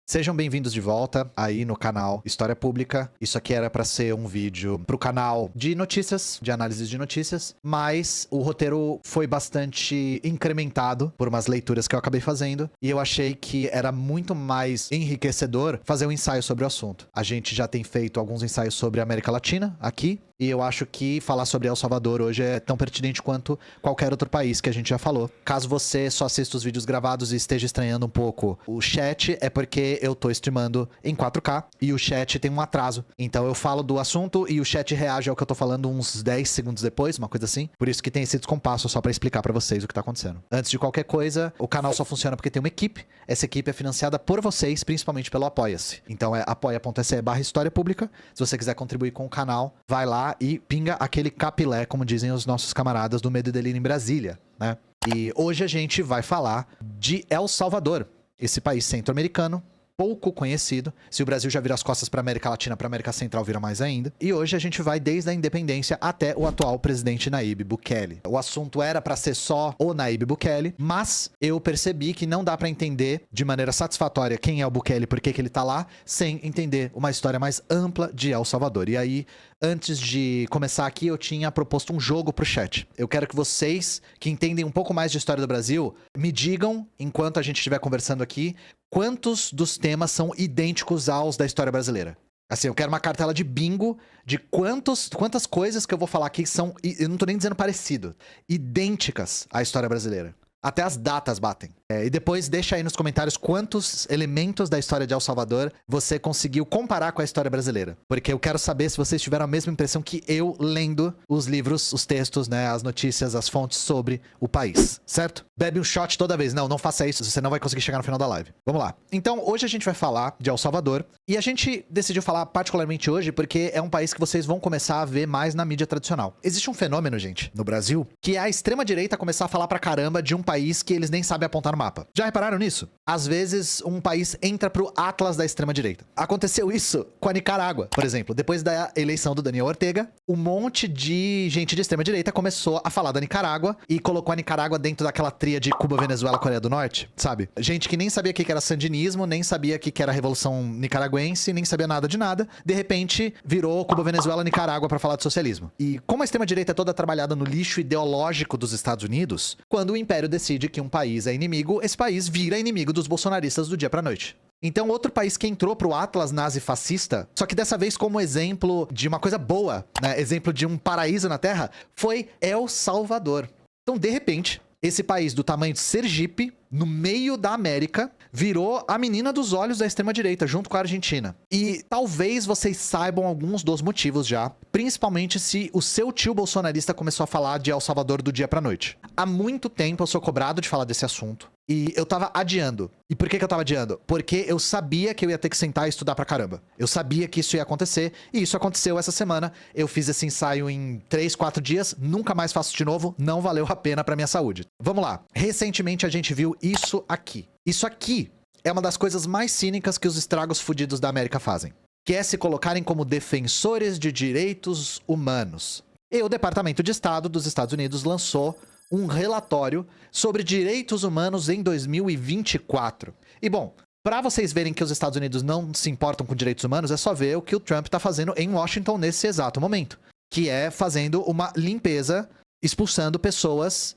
Sejam bem-vindos de volta aí no canal História Pública. Isso aqui era pra ser um vídeo pro canal de notícias, de análises de notícias, mas o roteiro foi bastante incrementado por umas leituras que eu acabei fazendo e eu achei que era muito mais enriquecedor fazer um ensaio sobre o assunto. A gente já tem feito alguns ensaios sobre a América Latina aqui, e eu acho que falar sobre El Salvador hoje é tão pertinente quanto qualquer outro país que a gente já falou. Caso você só assista os vídeos gravados e esteja estranhando um pouco o chat, é porque eu tô streamando em 4K e o chat tem um atraso. Então eu falo do assunto e o chat reage ao que eu tô falando uns 10 segundos depois, uma coisa assim. Por isso que tem esse descompasso só pra explicar pra vocês o que tá acontecendo. Antes de qualquer coisa, o canal só funciona porque tem uma equipe. Essa equipe é financiada por vocês, principalmente pelo Apoia-se. Então é apoia.se/História Pública. Se você quiser contribuir com o canal, vai lá e pinga aquele capilé, como dizem os nossos camaradas do Medo e Delírio em Brasília, né? E hoje a gente vai falar de El Salvador, esse país centro-americano, pouco conhecido. Se o Brasil já vira as costas para América Latina, para América Central vira mais ainda. E hoje a gente vai desde a independência até o atual presidente Nayib Bukele. O assunto era para ser só o Nayib Bukele, mas eu percebi que não dá para entender de maneira satisfatória quem é o Bukele, por que ele tá lá, sem entender uma história mais ampla de El Salvador. E aí, antes de começar aqui, eu tinha proposto um jogo pro chat. Eu quero que vocês, que entendem um pouco mais de história do Brasil, me digam, enquanto a gente estiver conversando aqui, quantos dos temas são idênticos aos da história brasileira. Assim, eu quero uma cartela de bingo de quantas coisas que eu vou falar aqui são, eu não tô nem dizendo parecido, idênticas à história brasileira. Até as datas batem. E depois deixa aí nos comentários quantos elementos da história de El Salvador você conseguiu comparar com a história brasileira. Porque eu quero saber se vocês tiveram a mesma impressão que eu lendo os livros, os textos, né, as notícias, as fontes sobre o país, certo? Bebe um shot toda vez. Não faça isso, você não vai conseguir chegar no final da live. Vamos lá. Então, hoje a gente vai falar de El Salvador. E a gente decidiu falar particularmente hoje porque é um país que vocês vão começar a ver mais na mídia tradicional. Existe um fenômeno, gente, no Brasil, que é a extrema-direita começar a falar pra caramba de um país que eles nem sabem apontar no mapa. Já repararam nisso? Às vezes, um país entra pro Atlas da extrema-direita. Aconteceu isso com a Nicarágua, por exemplo. Depois da eleição do Daniel Ortega, um monte de gente de extrema-direita começou a falar da Nicarágua e colocou a Nicarágua dentro daquela tríade Cuba, Venezuela, Coreia do Norte, sabe? Gente que nem sabia o que era sandinismo, nem sabia o que era a Revolução Nicaragüense, nem sabia nada de nada. De repente, virou Cuba, Venezuela, Nicarágua pra falar de socialismo. E como a extrema-direita é toda trabalhada no lixo ideológico dos Estados Unidos, quando o Império decide que um país é inimigo, esse país vira inimigo dos bolsonaristas do dia pra noite. Então, outro país que entrou pro Atlas nazi-fascista, só que dessa vez como exemplo de uma coisa boa, né? Exemplo de um paraíso na Terra, foi El Salvador. Então, de repente, esse país do tamanho de Sergipe, no meio da América, virou a menina dos olhos da extrema-direita, junto com a Argentina. E talvez vocês saibam alguns dos motivos já, principalmente se o seu tio bolsonarista começou a falar de El Salvador do dia pra noite. Há muito tempo eu sou cobrado de falar desse assunto, e eu tava adiando. E por que eu tava adiando? Porque eu sabia que eu ia ter que sentar e estudar pra caramba. Eu sabia que isso ia acontecer, e isso aconteceu essa semana. Eu fiz esse ensaio em 3, 4 dias, nunca mais faço de novo, não valeu a pena pra minha saúde. Vamos lá. Recentemente a gente viu isso aqui. Isso aqui é uma das coisas mais cínicas que os estragos fudidos da América fazem, que é se colocarem como defensores de direitos humanos. E o Departamento de Estado dos Estados Unidos lançou um relatório sobre direitos humanos em 2024. E bom, para vocês verem que os Estados Unidos não se importam com direitos humanos, é só ver o que o Trump tá fazendo em Washington nesse exato momento, que é fazendo uma limpeza, expulsando pessoas,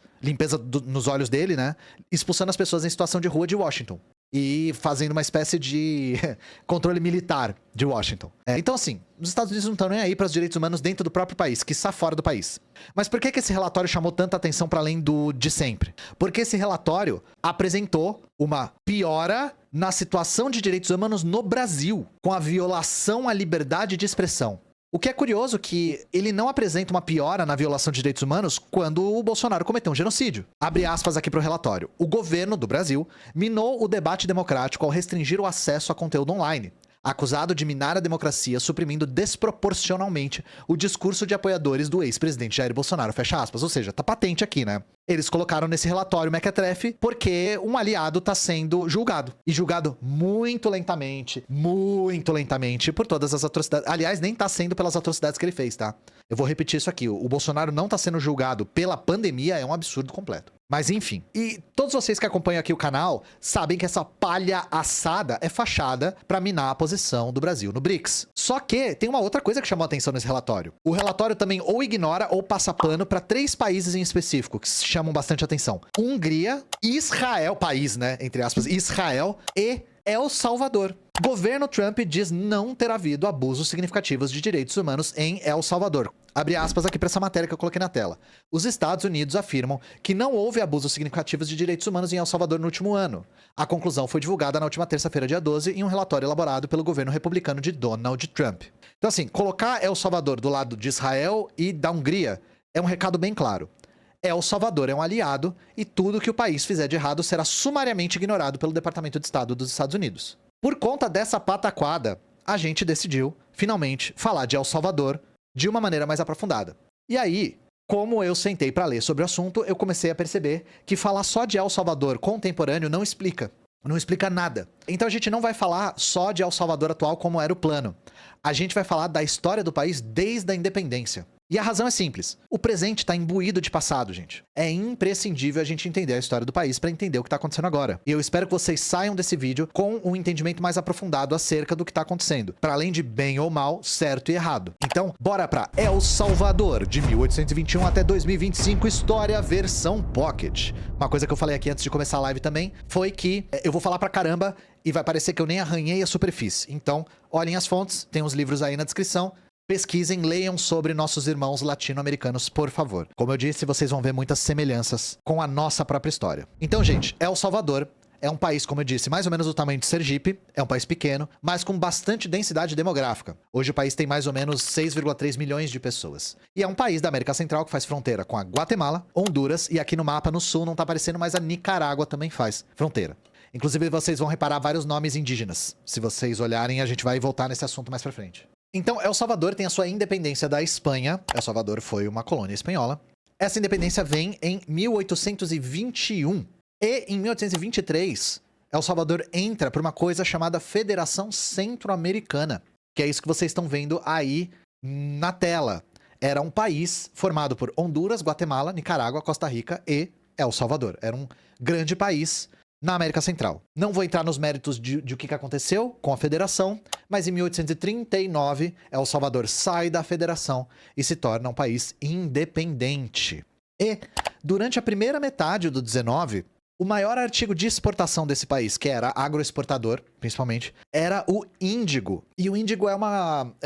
nos olhos dele, né? Expulsando as pessoas em situação de rua de Washington. E fazendo uma espécie de controle militar de Washington. Então, assim, os Estados Unidos não estão nem aí para os direitos humanos dentro do próprio país, quiçá fora do país. Mas por que esse relatório chamou tanta atenção para além do de sempre? Porque esse relatório apresentou uma piora na situação de direitos humanos no Brasil, com a violação à liberdade de expressão. O que é curioso que ele não apresenta uma piora na violação de direitos humanos quando o Bolsonaro cometeu um genocídio. Abre aspas aqui para o relatório. O governo do Brasil minou o debate democrático ao restringir o acesso a conteúdo online, acusado de minar a democracia, suprimindo desproporcionalmente o discurso de apoiadores do ex-presidente Jair Bolsonaro, fecha aspas. Ou seja, tá patente aqui, né? Eles colocaram nesse relatório mequetrefe porque um aliado está sendo julgado. E julgado muito lentamente por todas as atrocidades. Aliás, nem está sendo pelas atrocidades que ele fez, tá? Eu vou repetir isso aqui. O Bolsonaro não está sendo julgado pela pandemia, é um absurdo completo. Mas enfim. E todos vocês que acompanham aqui o canal sabem que essa palha assada é fachada para minar a posição do Brasil no BRICS. Só que tem uma outra coisa que chamou a atenção nesse relatório. O relatório também ou ignora ou passa pano para 3 países em específico que chamam bastante atenção. Hungria, Israel, país, né, entre aspas, Israel e El Salvador. Governo Trump diz não ter havido abusos significativos de direitos humanos em El Salvador. Abre aspas aqui para essa matéria que eu coloquei na tela. Os Estados Unidos afirmam que não houve abusos significativos de direitos humanos em El Salvador no último ano. A conclusão foi divulgada na última terça-feira, dia 12, em um relatório elaborado pelo governo republicano de Donald Trump. Então, assim, colocar El Salvador do lado de Israel e da Hungria é um recado bem claro. El Salvador é um aliado e tudo que o país fizer de errado será sumariamente ignorado pelo Departamento de Estado dos Estados Unidos. Por conta dessa pataquada, a gente decidiu, finalmente, falar de El Salvador de uma maneira mais aprofundada. E aí, como eu sentei para ler sobre o assunto, eu comecei a perceber que falar só de El Salvador contemporâneo não explica nada. Então a gente não vai falar só de El Salvador atual como era o plano. A gente vai falar da história do país desde a independência. E a razão é simples. O presente está imbuído de passado, gente. É imprescindível a gente entender a história do país para entender o que está acontecendo agora. E eu espero que vocês saiam desse vídeo com um entendimento mais aprofundado acerca do que está acontecendo. Para além de bem ou mal, certo e errado. Então, bora para El Salvador, de 1821 até 2025, história versão Pocket. Uma coisa que eu falei aqui antes de começar a live também, foi que eu vou falar pra caramba e vai parecer que eu nem arranhei a superfície. Então, olhem as fontes, tem uns livros aí na descrição. Pesquisem, leiam sobre nossos irmãos latino-americanos, por favor. Como eu disse, vocês vão ver muitas semelhanças com a nossa própria história. Então, gente, El Salvador é um país, como eu disse, mais ou menos do tamanho de Sergipe. É um país pequeno, mas com bastante densidade demográfica. Hoje o país tem mais ou menos 6,3 milhões de pessoas. E é um país da América Central que faz fronteira com a Guatemala, Honduras e aqui no mapa, no sul, não tá aparecendo, mas a Nicarágua também faz fronteira. Inclusive, vocês vão reparar vários nomes indígenas. Se vocês olharem, a gente vai voltar nesse assunto mais pra frente. Então, El Salvador tem a sua independência da Espanha. El Salvador foi uma colônia espanhola. Essa independência vem em 1821. E em 1823, El Salvador entra por uma coisa chamada Federação Centro-Americana. Que é isso que vocês estão vendo aí na tela. Era um país formado por Honduras, Guatemala, Nicarágua, Costa Rica e El Salvador. Era um grande país na América Central. Não vou entrar nos méritos de o que aconteceu com a federação, mas em 1839, El Salvador sai da federação e se torna um país independente. E, durante a primeira metade do 19, o maior artigo de exportação desse país, que era agroexportador, principalmente, era o índigo. E o índigo é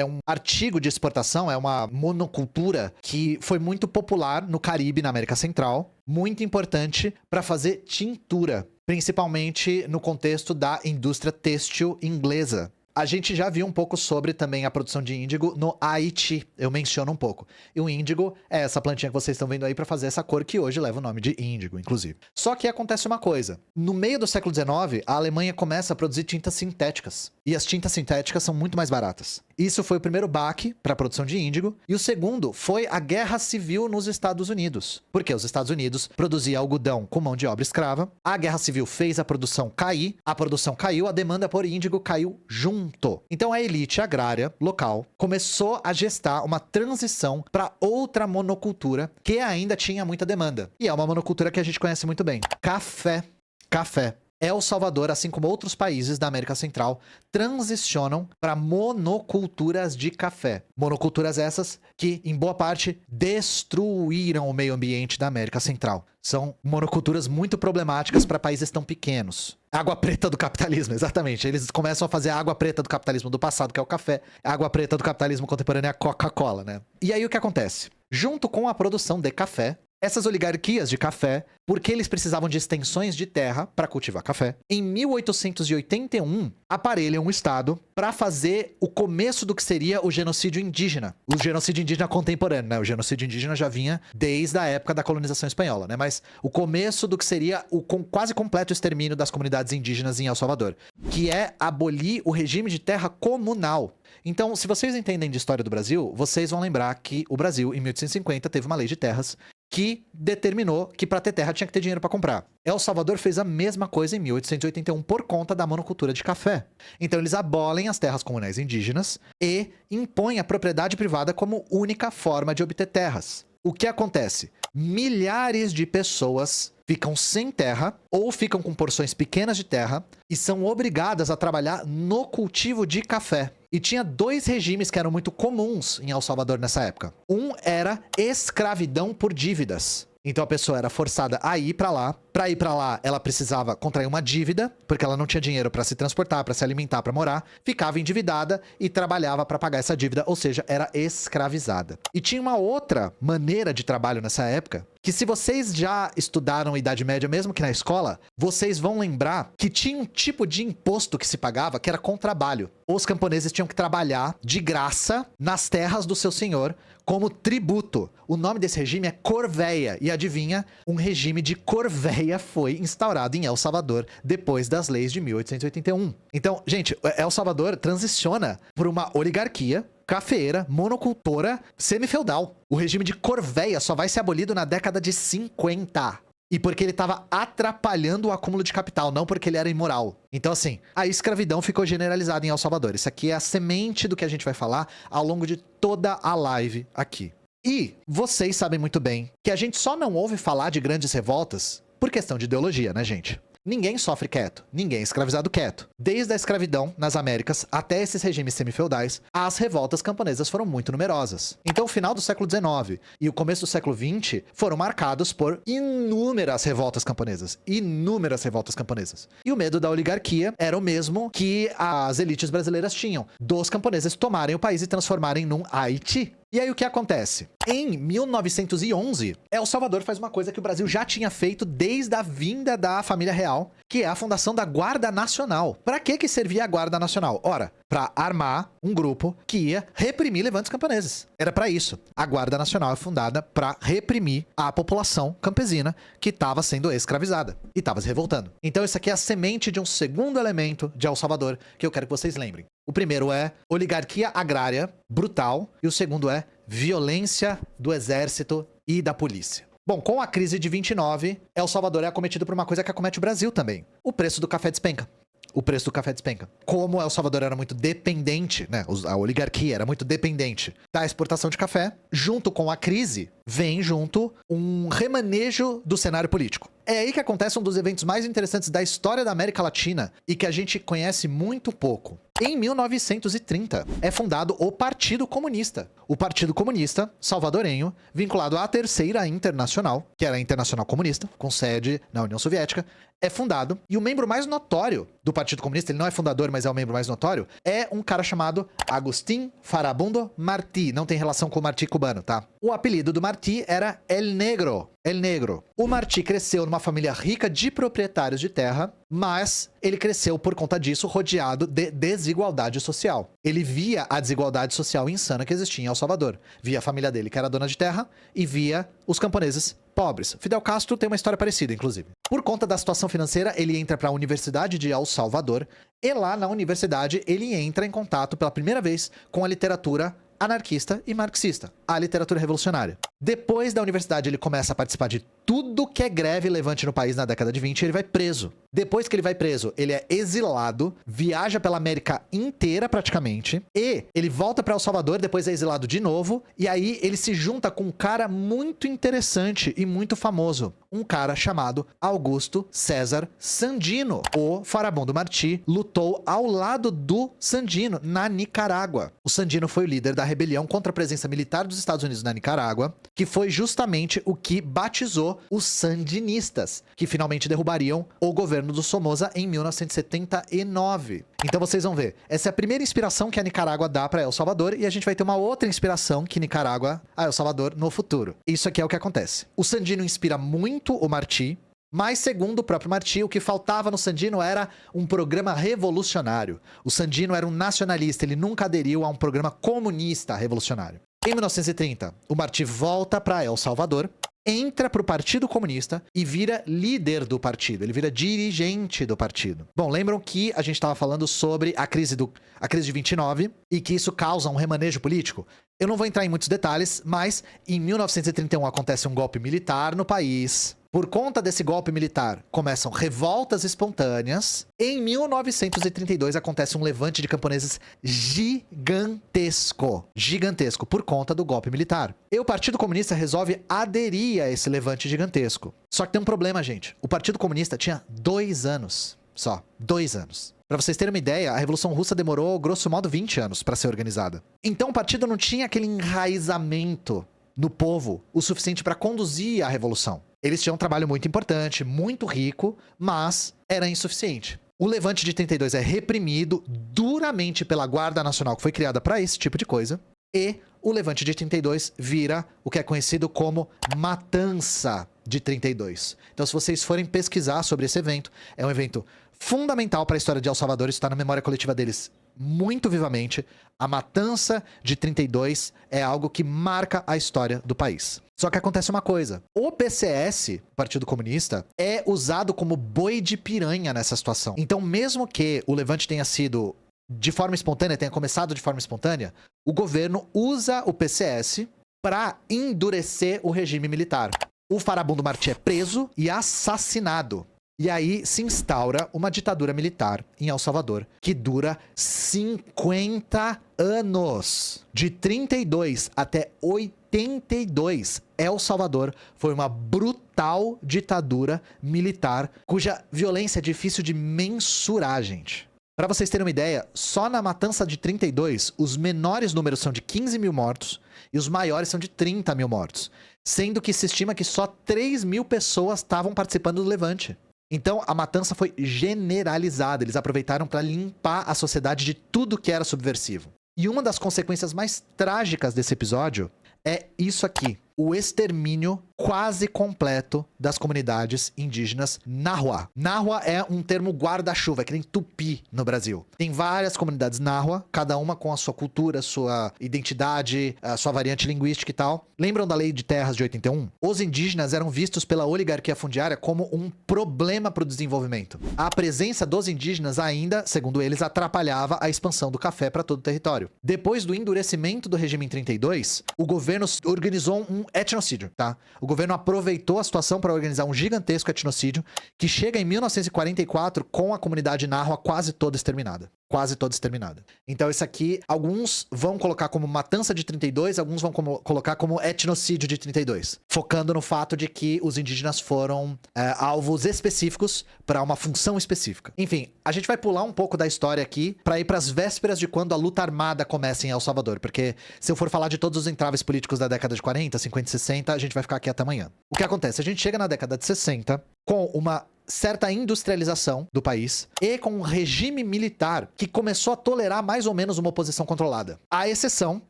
um artigo de exportação, é uma monocultura que foi muito popular no Caribe, na América Central, muito importante para fazer tintura, principalmente no contexto da indústria têxtil inglesa. A gente já viu um pouco sobre também a produção de índigo no Haiti, eu menciono um pouco. E o índigo é essa plantinha que vocês estão vendo aí para fazer essa cor que hoje leva o nome de índigo, inclusive. Só que acontece uma coisa, no meio do século XIX, a Alemanha começa a produzir tintas sintéticas. E as tintas sintéticas são muito mais baratas. Isso foi o primeiro baque para a produção de índigo. E o segundo foi a Guerra Civil nos Estados Unidos. Porque os Estados Unidos produziam algodão com mão de obra escrava. A Guerra Civil fez a produção cair. A produção caiu, a demanda por índigo caiu junto. Então a elite agrária local começou a gestar uma transição para outra monocultura que ainda tinha muita demanda. E é uma monocultura que a gente conhece muito bem. Café. Café. El Salvador, assim como outros países da América Central, transicionam para monoculturas de café. Monoculturas essas que, em boa parte, destruíram o meio ambiente da América Central. São monoculturas muito problemáticas para países tão pequenos. Água preta do capitalismo, exatamente. Eles começam a fazer a água preta do capitalismo do passado, que é o café. A água preta do capitalismo contemporâneo é a Coca-Cola, né? E aí o que acontece? Junto com a produção de café, essas oligarquias de café, porque eles precisavam de extensões de terra para cultivar café, em 1881 aparelham um Estado para fazer o começo do que seria o genocídio indígena. O genocídio indígena contemporâneo, né? O genocídio indígena já vinha desde a época da colonização espanhola, né? Mas o começo do que seria o quase completo extermínio das comunidades indígenas em El Salvador, que é abolir o regime de terra comunal. Então, se vocês entendem de história do Brasil, vocês vão lembrar que o Brasil, em 1850, teve uma lei de terras que determinou que para ter terra tinha que ter dinheiro para comprar. El Salvador fez a mesma coisa em 1881 por conta da monocultura de café. Então eles abolem as terras comunais indígenas e impõem a propriedade privada como única forma de obter terras. O que acontece? Milhares de pessoas ficam sem terra ou ficam com porções pequenas de terra e são obrigadas a trabalhar no cultivo de café. E tinha dois regimes que eram muito comuns em El Salvador nessa época. Um era escravidão por dívidas. Então a pessoa era forçada a ir pra lá. Pra ir pra lá, ela precisava contrair uma dívida, porque ela não tinha dinheiro pra se transportar, pra se alimentar, pra morar. Ficava endividada e trabalhava pra pagar essa dívida, ou seja, era escravizada. E tinha uma outra maneira de trabalho nessa época, que se vocês já estudaram Idade Média, mesmo que na escola, vocês vão lembrar que tinha um tipo de imposto que se pagava que era com trabalho. Os camponeses tinham que trabalhar de graça nas terras do seu senhor como tributo. O nome desse regime é corveia. E adivinha, um regime de corveia foi instaurado em El Salvador depois das leis de 1881. Então, gente, El Salvador transiciona por uma oligarquia cafeeira, monocultora, semi-feudal. O regime de corveia só vai ser abolido na década de 50. E porque ele estava atrapalhando o acúmulo de capital, não porque ele era imoral. Então, assim, a escravidão ficou generalizada em El Salvador. Isso aqui é a semente do que a gente vai falar ao longo de toda a live aqui. E vocês sabem muito bem que a gente só não ouve falar de grandes revoltas por questão de ideologia, né, gente? Ninguém sofre quieto, ninguém é escravizado quieto. Desde a escravidão nas Américas até esses regimes semifeudais, as revoltas camponesas foram muito numerosas. Então o final do século XIX e o começo do século XX foram marcados por inúmeras revoltas camponesas. Inúmeras revoltas camponesas. E o medo da oligarquia era o mesmo que as elites brasileiras tinham, dos camponeses tomarem o país e transformarem num Haiti. E aí o que acontece? Em 1911, El Salvador faz uma coisa que o Brasil já tinha feito desde a vinda da família real, que é a fundação da Guarda Nacional. Para que servia a Guarda Nacional? Ora, para armar um grupo que ia reprimir levantes camponeses. Era para isso. A Guarda Nacional é fundada para reprimir a população campesina que estava sendo escravizada e estava se revoltando. Então isso aqui é a semente de um segundo elemento de El Salvador que eu quero que vocês lembrem. O primeiro é oligarquia agrária brutal e o segundo é violência do exército e da polícia. Bom, com a crise de 29, El Salvador é acometido por uma coisa que acomete o Brasil também. O preço do café despenca. O preço do café despenca. Como El Salvador era muito dependente, né? A oligarquia era muito dependente da exportação de café, junto com a crise, vem junto um remanejo do cenário político. É aí que acontece um dos eventos mais interessantes da história da América Latina e que a gente conhece muito pouco. Em 1930, é fundado o Partido Comunista. O Partido Comunista salvadorenho, vinculado à Terceira Internacional, que era a Internacional Comunista, com sede na União Soviética, é fundado. E o membro mais notório do Partido Comunista, ele não é fundador, mas é o membro mais notório, é um cara chamado Agustín Farabundo Martí. Não tem relação com o Martí cubano, tá? O apelido do Martí era El Negro. El Negro. O Martí cresceu numa família rica de proprietários de terra, mas ele cresceu por conta disso rodeado de desigualdade social. Ele via a desigualdade social insana que existia em El Salvador. Via a família dele, que era dona de terra, e via os camponeses pobres. Fidel Castro tem uma história parecida, inclusive. Por conta da situação financeira, ele entra para a Universidade de El Salvador, e lá na universidade ele entra em contato pela primeira vez com a literatura anarquista e marxista, a literatura revolucionária. Depois da universidade, ele começa a participar de tudo que é greve e levante no país na década de 20 e ele vai preso. Depois que ele vai preso, ele é exilado, viaja pela América inteira praticamente, e ele volta para El Salvador, depois é exilado de novo, e aí ele se junta com um cara muito interessante e muito famoso, um cara chamado Augusto César Sandino. O Farabundo Martí lutou ao lado do Sandino na Nicarágua. O Sandino foi o líder da rebelião contra a presença militar dos Estados Unidos na Nicarágua, que foi justamente o que batizou os sandinistas, que finalmente derrubariam o governo do Somoza em 1979. Então vocês vão ver, essa é a primeira inspiração que a Nicarágua dá para El Salvador, e a gente vai ter uma outra inspiração que Nicarágua a El Salvador no futuro. Isso aqui é o que acontece. O Sandino inspira muito o Martí, mas segundo o próprio Martí, o que faltava no Sandino era um programa revolucionário. O Sandino era um nacionalista, ele nunca aderiu a um programa comunista revolucionário. Em 1930, o Martí volta para El Salvador entra pro Partido Comunista e vira líder do partido. Ele vira dirigente do partido. Bom, lembram que a gente estava falando sobre a crise de 29 e que isso causa um remanejo político? Eu não vou entrar em muitos detalhes, mas em 1931 acontece um golpe militar no país. Por conta desse golpe militar, começam revoltas espontâneas. Em 1932 acontece um levante de camponeses gigantesco. Gigantesco, por conta do golpe militar. E o Partido Comunista resolve aderir a esse levante gigantesco. Só que tem um problema, gente. O Partido Comunista tinha 2 anos só. 2 anos. Pra vocês terem uma ideia, a Revolução Russa demorou, grosso modo, 20 anos pra ser organizada. Então o partido não tinha aquele enraizamento no povo o suficiente pra conduzir a revolução. Eles tinham um trabalho muito importante, muito rico, mas era insuficiente. O Levante de 32 é reprimido duramente pela Guarda Nacional, que foi criada para esse tipo de coisa. E o Levante de 32 vira o que é conhecido como Matança de 32. Então, se vocês forem pesquisar sobre esse evento, é um evento fundamental para a história de El Salvador, isso está na memória coletiva deles muito vivamente. A Matança de 32 é algo que marca a história do país. Só que acontece uma coisa. O PCS, Partido Comunista, é usado como boi de piranha nessa situação. Então, mesmo que o levante tenha sido de forma espontânea, tenha começado de forma espontânea, o governo usa o PCS para endurecer o regime militar. O Farabundo Martí é preso e assassinado. E aí se instaura uma ditadura militar em El Salvador, que dura 50 anos. De 32 até 82, El Salvador foi uma brutal ditadura militar, cuja violência é difícil de mensurar, gente. Para vocês terem uma ideia, só na Matança de 32, os menores números são de 15 mil mortos e os maiores são de 30 mil mortos. Sendo que se estima que só 3 mil pessoas estavam participando do levante. Então, a matança foi generalizada. Eles aproveitaram para limpar a sociedade de tudo que era subversivo. E uma das consequências mais trágicas desse episódio é isso aqui. O extermínio quase completo das comunidades indígenas Nahua. Nahua é um termo guarda-chuva, é que nem tupi no Brasil. Tem várias comunidades Nahua, cada uma com a sua cultura, sua identidade, a sua variante linguística e tal. Lembram da Lei de Terras de 81? Os indígenas eram vistos pela oligarquia fundiária como um problema para o desenvolvimento. A presença dos indígenas ainda, segundo eles, atrapalhava a expansão do café para todo o território. Depois do endurecimento do regime em 32, o governo organizou um etnocídio, tá? O governo aproveitou a situação para organizar um gigantesco etnocídio que chega em 1944 com a comunidade Nahua quase toda exterminada. Quase toda exterminada. Então isso aqui, alguns vão colocar como matança de 32, alguns vão colocar como etnocídio de 32. Focando no fato de que os indígenas foram alvos específicos para uma função específica. Enfim, a gente vai pular um pouco da história aqui para ir para as vésperas de quando a luta armada começa em El Salvador. Porque se eu for falar de todos os entraves políticos da década de 40, 50 e 60, a gente vai ficar aqui até amanhã. O que acontece? A gente chega na década de 60 com uma certa industrialização do país e com um regime militar que começou a tolerar mais ou menos uma oposição controlada. À exceção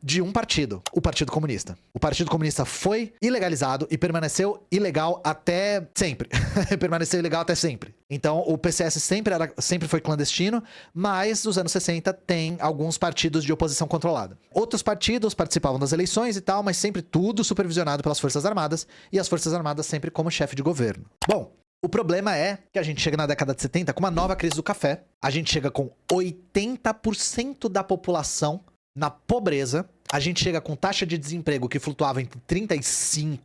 de um partido, o Partido Comunista. O Partido Comunista foi ilegalizado e permaneceu ilegal até sempre. Permaneceu ilegal até sempre. Então, o PCS sempre foi clandestino, mas nos anos 60 tem alguns partidos de oposição controlada. Outros partidos participavam das eleições e tal, mas sempre tudo supervisionado pelas Forças Armadas e as Forças Armadas sempre como chefe de governo. Bom, o problema é que a gente chega na década de 70 com uma nova crise do café. A gente chega com 80% da população na pobreza. A gente chega com taxa de desemprego que flutuava entre 30% e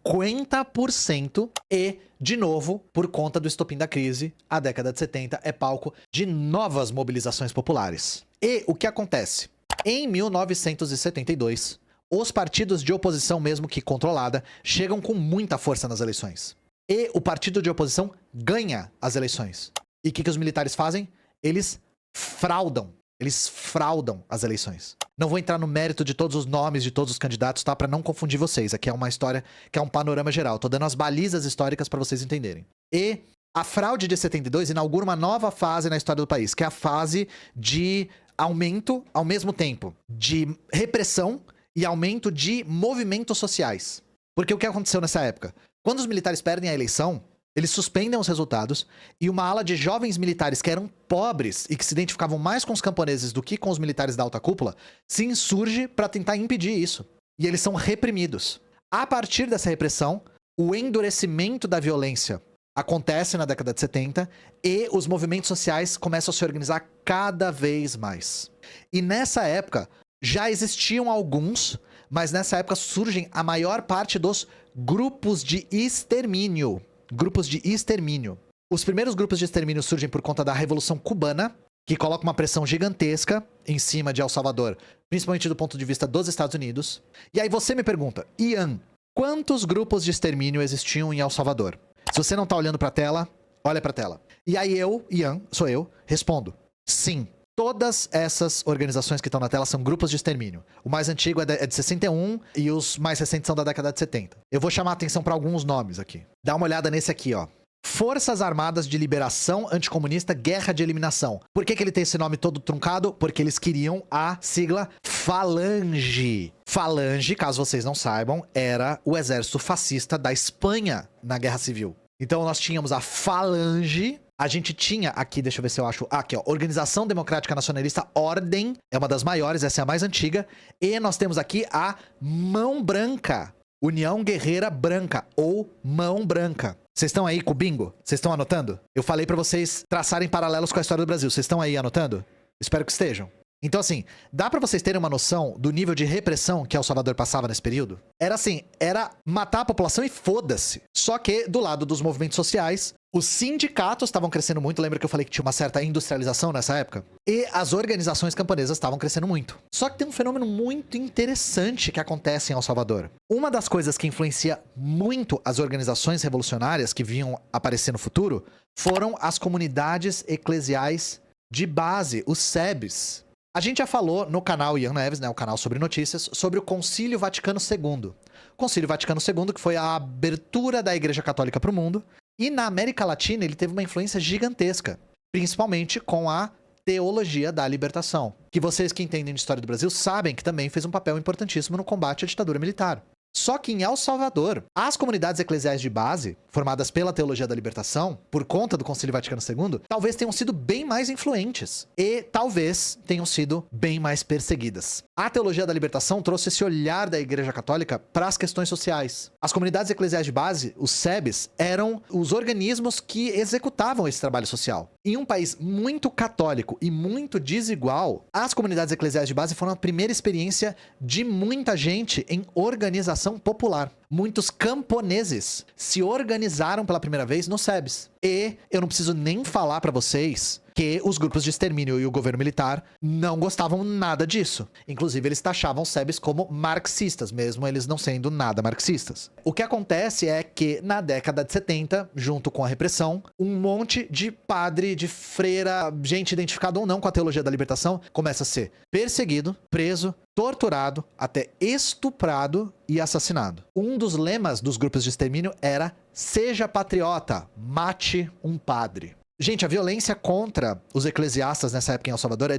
50%. E, de novo, por conta do estopim da crise, a década de 70 é palco de novas mobilizações populares. E o que acontece? Em 1972, os partidos de oposição, mesmo que controlada, chegam com muita força nas eleições. E o partido de oposição ganha as eleições. E o que os militares fazem? Eles fraudam. Eles fraudam as eleições. Não vou entrar no mérito de todos os nomes de todos os candidatos, tá? Pra não confundir vocês. Aqui é uma história que é um panorama geral. Tô dando as balizas históricas pra vocês entenderem. E a fraude de 72 inaugura uma nova fase na história do país, que é a fase de aumento, ao mesmo tempo, de repressão e aumento de movimentos sociais. Porque o que aconteceu nessa época? Quando os militares perdem a eleição, eles suspendem os resultados e uma ala de jovens militares que eram pobres e que se identificavam mais com os camponeses do que com os militares da alta cúpula, se insurge para tentar impedir isso. E eles são reprimidos. A partir dessa repressão, o endurecimento da violência acontece na década de 70 e os movimentos sociais começam a se organizar cada vez mais. E nessa época, já existiam alguns, mas nessa época surgem a maior parte dos grupos de extermínio. Grupos de extermínio. Os primeiros grupos de extermínio surgem por conta da Revolução Cubana, que coloca uma pressão gigantesca em cima de El Salvador, principalmente do ponto de vista dos Estados Unidos. E aí você me pergunta, Ian, quantos grupos de extermínio existiam em El Salvador? Se você não tá olhando pra tela, olha pra tela. E aí eu, Ian, sou eu, respondo, sim. Todas essas organizações que estão na tela são grupos de extermínio. O mais antigo é de 61 e os mais recentes são da década de 70. Eu vou chamar a atenção pra alguns nomes aqui. Dá uma olhada nesse aqui, ó. Forças Armadas de Liberação Anticomunista Guerra de Eliminação. Por que ele tem esse nome todo truncado? Porque eles queriam a sigla Falange. Falange, caso vocês não saibam, era o exército fascista da Espanha na Guerra Civil. Então nós tínhamos a Falange, a gente tinha aqui, deixa eu ver se eu acho, aqui ó, Organização Democrática Nacionalista Ordem, é uma das maiores, essa é a mais antiga, e nós temos aqui a Mão Branca, União Guerreira Branca, ou Mão Branca. Vocês estão aí com o bingo? Vocês estão anotando? Eu falei pra vocês traçarem paralelos com a história do Brasil, vocês estão aí anotando? Espero que estejam. Então, assim, dá pra vocês terem uma noção do nível de repressão que El Salvador passava nesse período? Era assim, era matar a população e foda-se. Só que, do lado dos movimentos sociais, os sindicatos estavam crescendo muito. Lembra que eu falei que tinha uma certa industrialização nessa época? E as organizações camponesas estavam crescendo muito. Só que tem um fenômeno muito interessante que acontece em El Salvador. Uma das coisas que influencia muito as organizações revolucionárias que vinham aparecer no futuro foram as comunidades eclesiais de base, os SEBs. A gente já falou no canal Ian Neves, né, o canal sobre notícias, sobre o Concílio Vaticano II. O Concílio Vaticano II, que foi a abertura da Igreja Católica para o mundo. E na América Latina ele teve uma influência gigantesca, principalmente com a teologia da libertação, que vocês que entendem de história do Brasil sabem que também fez um papel importantíssimo no combate à ditadura militar. Só que em El Salvador, as comunidades eclesiais de base, formadas pela teologia da libertação, por conta do Concílio Vaticano II, talvez tenham sido bem mais influentes e talvez tenham sido bem mais perseguidas. A teologia da libertação trouxe esse olhar da Igreja Católica para as questões sociais. As comunidades eclesiais de base, os SEBs, eram os organismos que executavam esse trabalho social. Em um país muito católico e muito desigual, as comunidades eclesiais de base foram a primeira experiência de muita gente em organização popular. Muitos camponeses se organizaram pela primeira vez nos SEBs. E eu não preciso nem falar pra vocês que os grupos de extermínio e o governo militar não gostavam nada disso. Inclusive, eles taxavam os SEBs como marxistas, mesmo eles não sendo nada marxistas. O que acontece é que, na década de 70, junto com a repressão, um monte de padre, de freira, gente identificada ou não com a teologia da libertação, começa a ser perseguido, preso, torturado, até estuprado e assassinado. Um dos lemas dos grupos de extermínio era: seja patriota, mate um padre. Gente, a violência contra os eclesiastas nessa época em El Salvador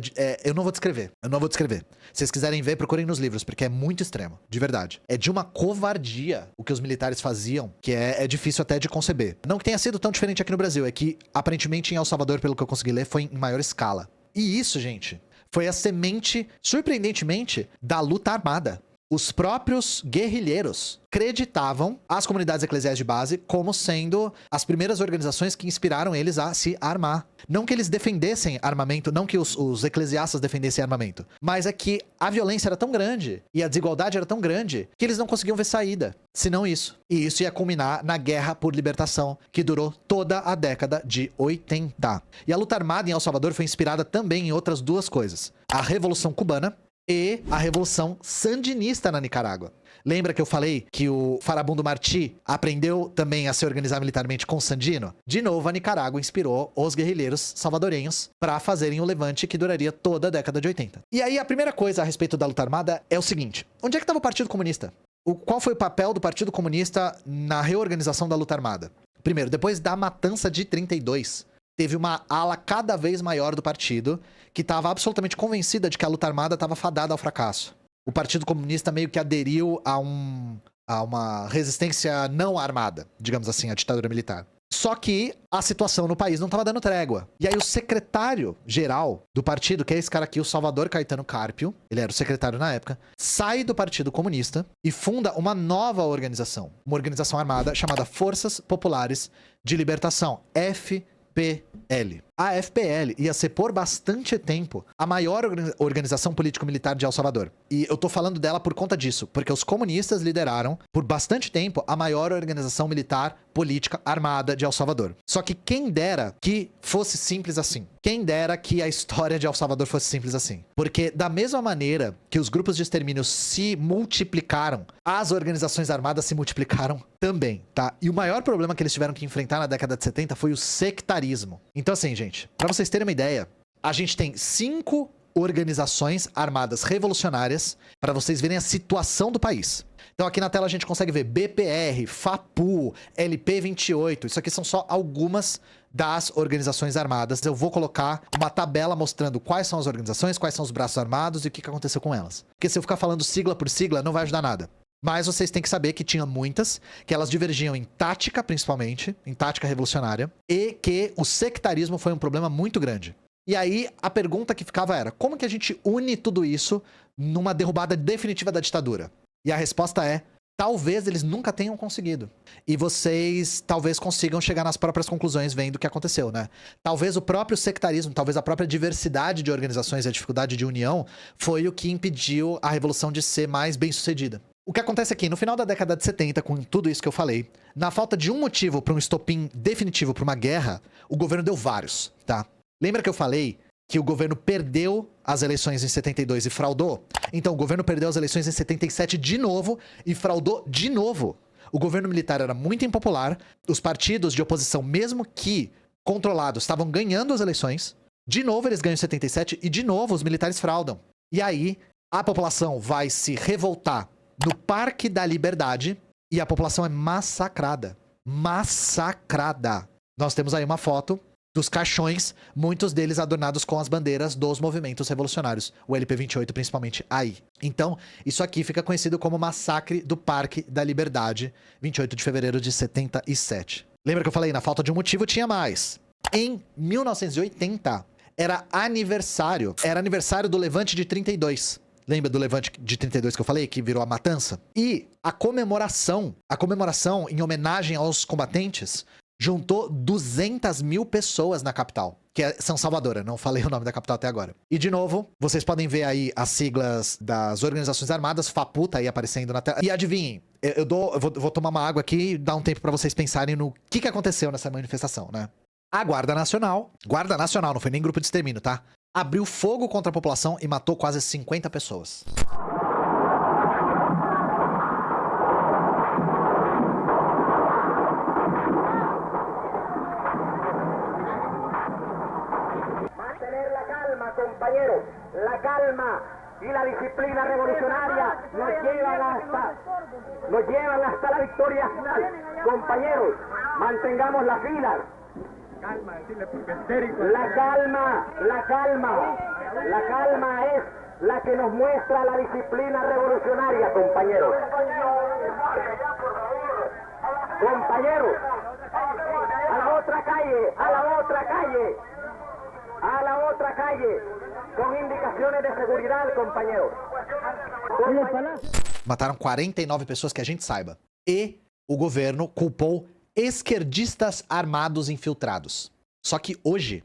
eu não vou descrever. Eu não vou descrever. Se vocês quiserem ver, procurem nos livros, porque é muito extremo. De verdade. É de uma covardia o que os militares faziam, que é difícil até de conceber. Não que tenha sido tão diferente aqui no Brasil, é que, aparentemente, em El Salvador, pelo que eu consegui ler, foi em maior escala. E isso, gente, foi a semente, surpreendentemente, da luta armada. Os próprios guerrilheiros acreditavam as comunidades eclesiais de base como sendo as primeiras organizações que inspiraram eles a se armar. Não que eles defendessem armamento, não que os eclesiastas defendessem armamento, mas é que a violência era tão grande e a desigualdade era tão grande que eles não conseguiam ver saída, senão isso. E isso ia culminar na Guerra por Libertação, que durou toda a década de 80. E a luta armada em El Salvador foi inspirada também em outras duas coisas: a Revolução Cubana e a Revolução Sandinista na Nicarágua. Lembra que eu falei que o Farabundo Martí aprendeu também a se organizar militarmente com Sandino? De novo, a Nicarágua inspirou os guerrilheiros salvadorenhos para fazerem o levante que duraria toda a década de 80. E aí a primeira coisa a respeito da luta armada é o seguinte: onde é que estava o Partido Comunista? Qual foi o papel do Partido Comunista na reorganização da luta armada? Primeiro, depois da matança de 32, teve uma ala cada vez maior do partido que estava absolutamente convencida de que a luta armada estava fadada ao fracasso. O Partido Comunista meio que aderiu a uma resistência não armada, digamos assim, à ditadura militar. Só que a situação no país não estava dando trégua. E aí o secretário-geral do partido, que é esse cara aqui, o Salvador Caetano Carpio, ele era o secretário na época, sai do Partido Comunista e funda uma nova organização. Uma organização armada chamada Forças Populares de Libertação, FPL. A FPL ia ser por bastante tempo a maior organização político-militar de El Salvador. E eu tô falando dela por conta disso, porque os comunistas lideraram por bastante tempo a maior organização militar, política, armada de El Salvador. Só que quem dera que fosse simples assim. Quem dera que a história de El Salvador fosse simples assim. Porque da mesma maneira que os grupos de extermínio se multiplicaram, as organizações armadas se multiplicaram também, tá? E o maior problema que eles tiveram que enfrentar na década de 70 foi o sectarismo. Então assim, gente, pra vocês terem uma ideia, a gente tem 5 organizações armadas revolucionárias para vocês verem a situação do país. Então aqui na tela a gente consegue ver BPR, FAPU, LP28. Isso aqui são só algumas das organizações armadas. Eu vou colocar uma tabela mostrando quais são as organizações, quais são os braços armados e o que aconteceu com elas. Porque se eu ficar falando sigla por sigla, não vai ajudar nada. Mas vocês têm que saber que tinha muitas, que elas divergiam em tática, principalmente, em tática revolucionária, e que o sectarismo foi um problema muito grande. E aí, a pergunta que ficava era, como que a gente une tudo isso numa derrubada definitiva da ditadura? E a resposta é, talvez eles nunca tenham conseguido. E vocês talvez consigam chegar nas próprias conclusões vendo o que aconteceu, né? Talvez o próprio sectarismo, talvez a própria diversidade de organizações e a dificuldade de união foi o que impediu a revolução de ser mais bem-sucedida. O que acontece aqui, no final da década de 70, com tudo isso que eu falei, na falta de um motivo para um estopim definitivo para uma guerra, o governo deu vários, tá? Lembra que eu falei que o governo perdeu as eleições em 72 e fraudou? Então, o governo perdeu as eleições em 77 de novo e fraudou de novo. O governo militar era muito impopular, os partidos de oposição, mesmo que controlados, estavam ganhando as eleições. De novo, eles ganham em 77 e de novo os militares fraudam. E aí, a população vai se revoltar no Parque da Liberdade e a população é massacrada. Massacrada. Nós temos aí uma foto dos caixões, muitos deles adornados com as bandeiras dos movimentos revolucionários. O LP28 principalmente aí. Então, isso aqui fica conhecido como Massacre do Parque da Liberdade, 28 de fevereiro de 77. Lembra que eu falei, na falta de um motivo tinha mais. Em 1980, era aniversário do Levante de 32. Lembra do Levante de 32 que eu falei, que virou a matança? E a comemoração em homenagem aos combatentes, juntou 200 mil pessoas na capital, que é São Salvador. Eu não falei o nome da capital até agora. E, de novo, vocês podem ver aí as siglas das organizações armadas, FAPU tá aí aparecendo na tela. E adivinhem, eu vou tomar uma água aqui e dar um tempo pra vocês pensarem no que aconteceu nessa manifestação, né? A Guarda Nacional, não foi nem grupo de extermínio, tá? Abriu fogo contra a população e matou quase 50 pessoas. Mantener la calma, compañeros. La calma y la disciplina revolucionaria nos llevan hasta la victoria final. Compañeros, mantengamos las filas. Calma, decirle porque es histérico. La calma es la que nos muestra la disciplina revolucionaria, compañeros. Compañeros, a la otra calle, con indicaciones de seguridad, compañeros. Mataram 49 pessoas que a gente saiba. E o governo culpou esquerdistas armados infiltrados. Só que hoje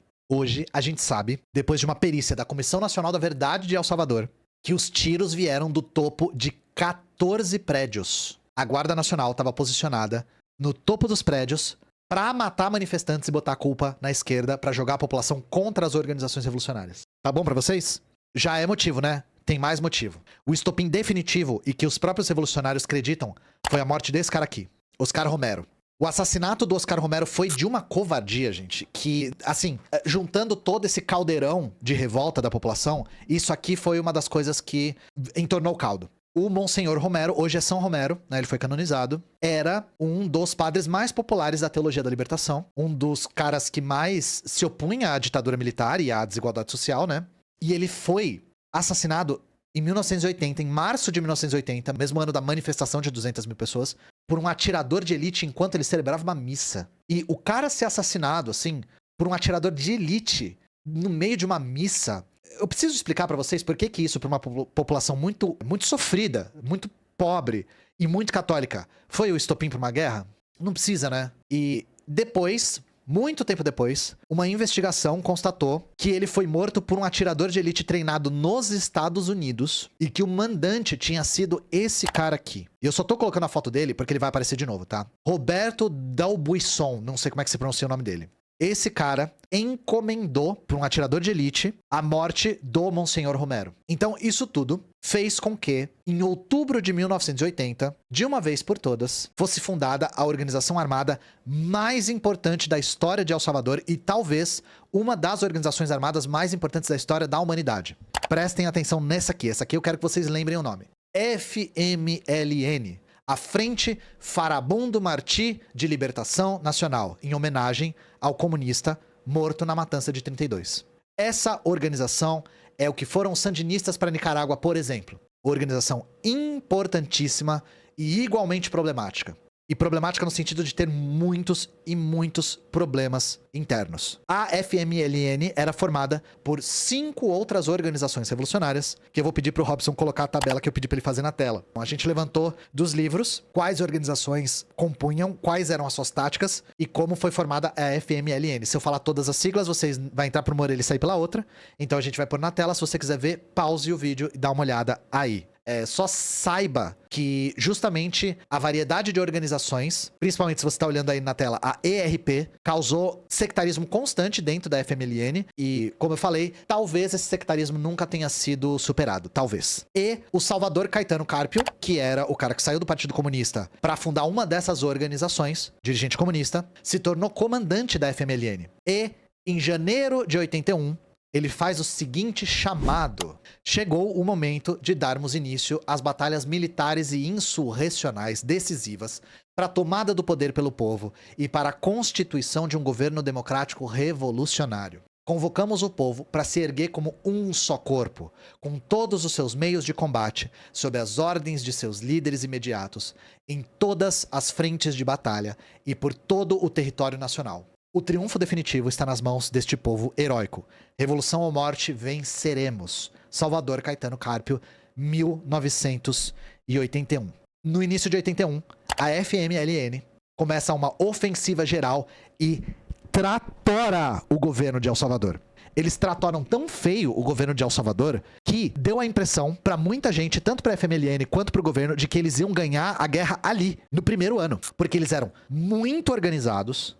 a gente sabe, depois de uma perícia da Comissão Nacional da Verdade de El Salvador, que os tiros vieram do topo de 14 prédios. A Guarda Nacional estava posicionada no topo dos prédios para matar manifestantes e botar a culpa na esquerda para jogar a população contra as organizações revolucionárias. Tá bom para vocês? Já é motivo, né? Tem mais motivo. O estopim definitivo e que os próprios revolucionários acreditam foi a morte desse cara aqui, Oscar Romero. O assassinato do Oscar Romero foi de uma covardia, gente, que, assim, juntando todo esse caldeirão de revolta da população, isso aqui foi uma das coisas que entornou o caldo. O Monsenhor Romero, hoje é São Romero, né, ele foi canonizado, era um dos padres mais populares da teologia da libertação, um dos caras que mais se opunha à ditadura militar e à desigualdade social, né, e ele foi assassinado em 1980, em março de 1980, mesmo ano da manifestação de 200 mil pessoas, por um atirador de elite enquanto ele celebrava uma missa. E o cara ser assassinado, assim, por um atirador de elite no meio de uma missa. Eu preciso explicar pra vocês por que isso, pra uma população muito sofrida, muito pobre e muito católica, foi o estopim pra uma guerra? Não precisa, né? E depois, muito tempo depois, uma investigação constatou que ele foi morto por um atirador de elite treinado nos Estados Unidos e que o mandante tinha sido esse cara aqui. E eu só tô colocando a foto dele porque ele vai aparecer de novo, tá? Roberto Dalbuisson, não sei como é que se pronuncia o nome dele. Esse cara encomendou para um atirador de elite a morte do Monsenhor Romero. Então, isso tudo fez com que, em outubro de 1980, de uma vez por todas, fosse fundada a organização armada mais importante da história de El Salvador e talvez uma das organizações armadas mais importantes da história da humanidade. Prestem atenção nessa aqui. Essa aqui eu quero que vocês lembrem o nome. FMLN. A Frente Farabundo Martí de Libertação Nacional, em homenagem ao comunista morto na matança de 32. Essa organização é o que foram os sandinistas para Nicarágua, por exemplo. Organização importantíssima e igualmente problemática. E problemática no sentido de ter muitos e muitos problemas internos. A FMLN era formada por 5 outras organizações revolucionárias, que eu vou pedir pro Robson colocar a tabela que eu pedi pra ele fazer na tela. A gente levantou dos livros quais organizações compunham, quais eram as suas táticas e como foi formada a FMLN. Se eu falar todas as siglas, vocês vai entrar por uma orelha e sair pela outra. Então a gente vai pôr na tela. Se você quiser ver, pause o vídeo e dá uma olhada aí. Só saiba que justamente a variedade de organizações, principalmente se você está olhando aí na tela, a ERP, causou sectarismo constante dentro da FMLN e, como eu falei, talvez esse sectarismo nunca tenha sido superado, talvez. E o Salvador Caetano Carpio, que era o cara que saiu do Partido Comunista para fundar uma dessas organizações, dirigente comunista, se tornou comandante da FMLN. E, em janeiro de 81, ele faz o seguinte chamado: chegou o momento de darmos início às batalhas militares e insurrecionais decisivas para a tomada do poder pelo povo e para a constituição de um governo democrático revolucionário. Convocamos o povo para se erguer como um só corpo, com todos os seus meios de combate, sob as ordens de seus líderes imediatos, em todas as frentes de batalha e por todo o território nacional. O triunfo definitivo está nas mãos deste povo heróico. Revolução ou morte, venceremos. Salvador Caetano Carpio, 1981. No início de 81, a FMLN começa uma ofensiva geral e tratora o governo de El Salvador. Eles tratoram tão feio o governo de El Salvador que deu a impressão pra muita gente, tanto pra FMLN quanto pro governo, de que eles iam ganhar a guerra ali, no primeiro ano. Porque eles eram muito organizados,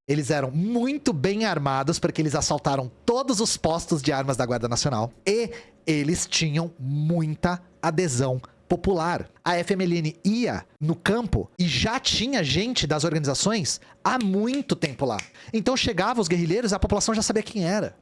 eles eram muito bem armados, porque eles assaltaram todos os postos de armas da Guarda Nacional e eles tinham muita adesão popular. A FMLN ia no campo e já tinha gente das organizações há muito tempo lá. Então chegavam os guerrilheiros e a população já sabia quem era.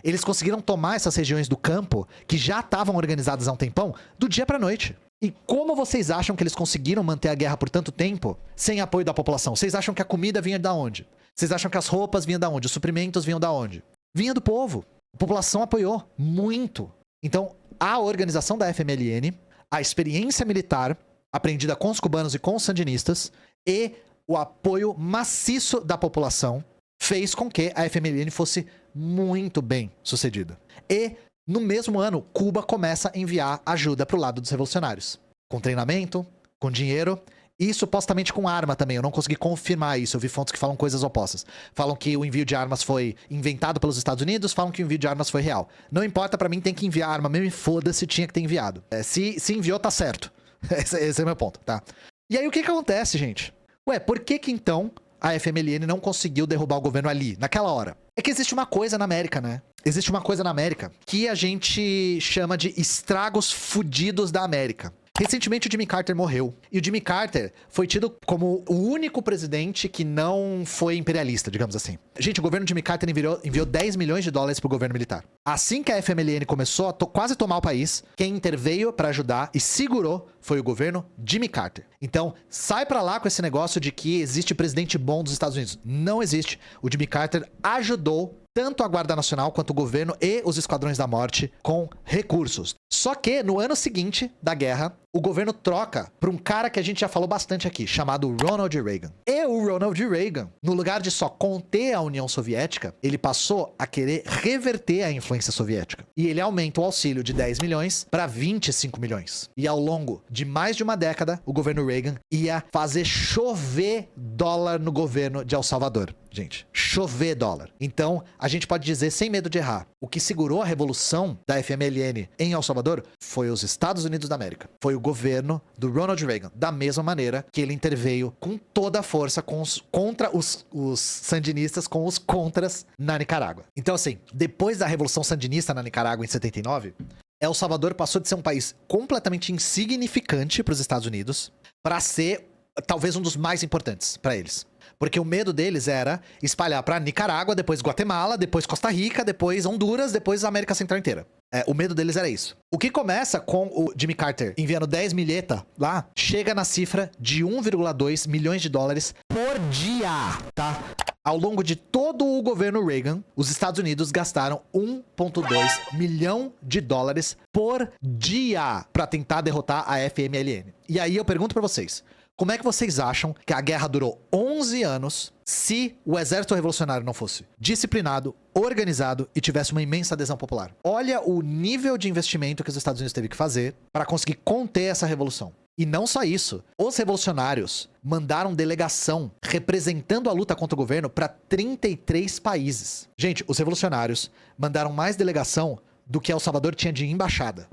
Eles conseguiram tomar essas regiões do campo, que já estavam organizadas há um tempão, do dia pra noite. E como vocês acham que eles conseguiram manter a guerra por tanto tempo sem apoio da população? Vocês acham que a comida vinha da onde? Vocês acham que as roupas vinham da onde? Os suprimentos vinham da onde? Vinha do povo. A população apoiou muito. Então, a organização da FMLN, a experiência militar aprendida com os cubanos e com os sandinistas e o apoio maciço da população fez com que a FMLN fosse muito bem sucedida. E, no mesmo ano, Cuba começa a enviar ajuda para o lado dos revolucionários. Com treinamento, com dinheiro e supostamente com arma também. Eu não consegui confirmar isso. Eu vi fontes que falam coisas opostas. Falam que o envio de armas foi inventado pelos Estados Unidos, falam que o envio de armas foi real. Não importa, pra mim tem que enviar arma mesmo e foda-se, tinha que ter enviado. Se enviou, tá certo. Esse é o meu ponto, tá? E aí o que acontece, gente? Ué, por que então a FMLN não conseguiu derrubar o governo ali, naquela hora? É que existe uma coisa na América, né? Existe uma coisa na América que a gente chama de estragos fudidos da América. Recentemente o Jimmy Carter morreu. E o Jimmy Carter foi tido como o único presidente que não foi imperialista, digamos assim. Gente, o governo de Jimmy Carter enviou 10 milhões de dólares pro governo militar. Assim que a FMLN começou a quase tomar o país, quem interveio pra ajudar e segurou foi o governo Jimmy Carter. Então, sai pra lá com esse negócio de que existe presidente bom dos Estados Unidos. Não existe. O Jimmy Carter ajudou tanto a Guarda Nacional quanto o governo e os Esquadrões da Morte com recursos. Só que no ano seguinte da guerra, o governo troca para um cara que a gente já falou bastante aqui, chamado Ronald Reagan. E o Ronald Reagan, no lugar de só conter a União Soviética, ele passou a querer reverter a influência soviética. E ele aumenta o auxílio de 10 milhões para 25 milhões. E ao longo de mais de uma década, o governo Reagan ia fazer chover dólar no governo de El Salvador. Gente, chover dólar. Então, a gente pode dizer, sem medo de errar, o que segurou a revolução da FMLN em El Salvador foi os Estados Unidos da América. Foi o governo do Ronald Reagan. Da mesma maneira que ele interveio com toda a força contra os sandinistas, com os contras na Nicarágua. Então, assim, depois da Revolução Sandinista na Nicarágua em 79, El Salvador passou de ser um país completamente insignificante para os Estados Unidos para ser talvez um dos mais importantes para eles. Porque o medo deles era espalhar pra Nicarágua, depois Guatemala, depois Costa Rica, depois Honduras, depois a América Central inteira. O medo deles era isso. O que começa com o Jimmy Carter enviando 10 milheta lá, chega na cifra de 1,2 milhões de dólares por dia, tá? Ao longo de todo o governo Reagan, os Estados Unidos gastaram 1,2 milhão de dólares por dia pra tentar derrotar a FMLN. E aí eu pergunto pra vocês, como é que vocês acham que a guerra durou 11 anos se o exército revolucionário não fosse disciplinado, organizado e tivesse uma imensa adesão popular? Olha o nível de investimento que os Estados Unidos teve que fazer para conseguir conter essa revolução. E não só isso, os revolucionários mandaram delegação representando a luta contra o governo para 33 países. Gente, os revolucionários mandaram mais delegação do que El Salvador tinha de embaixada.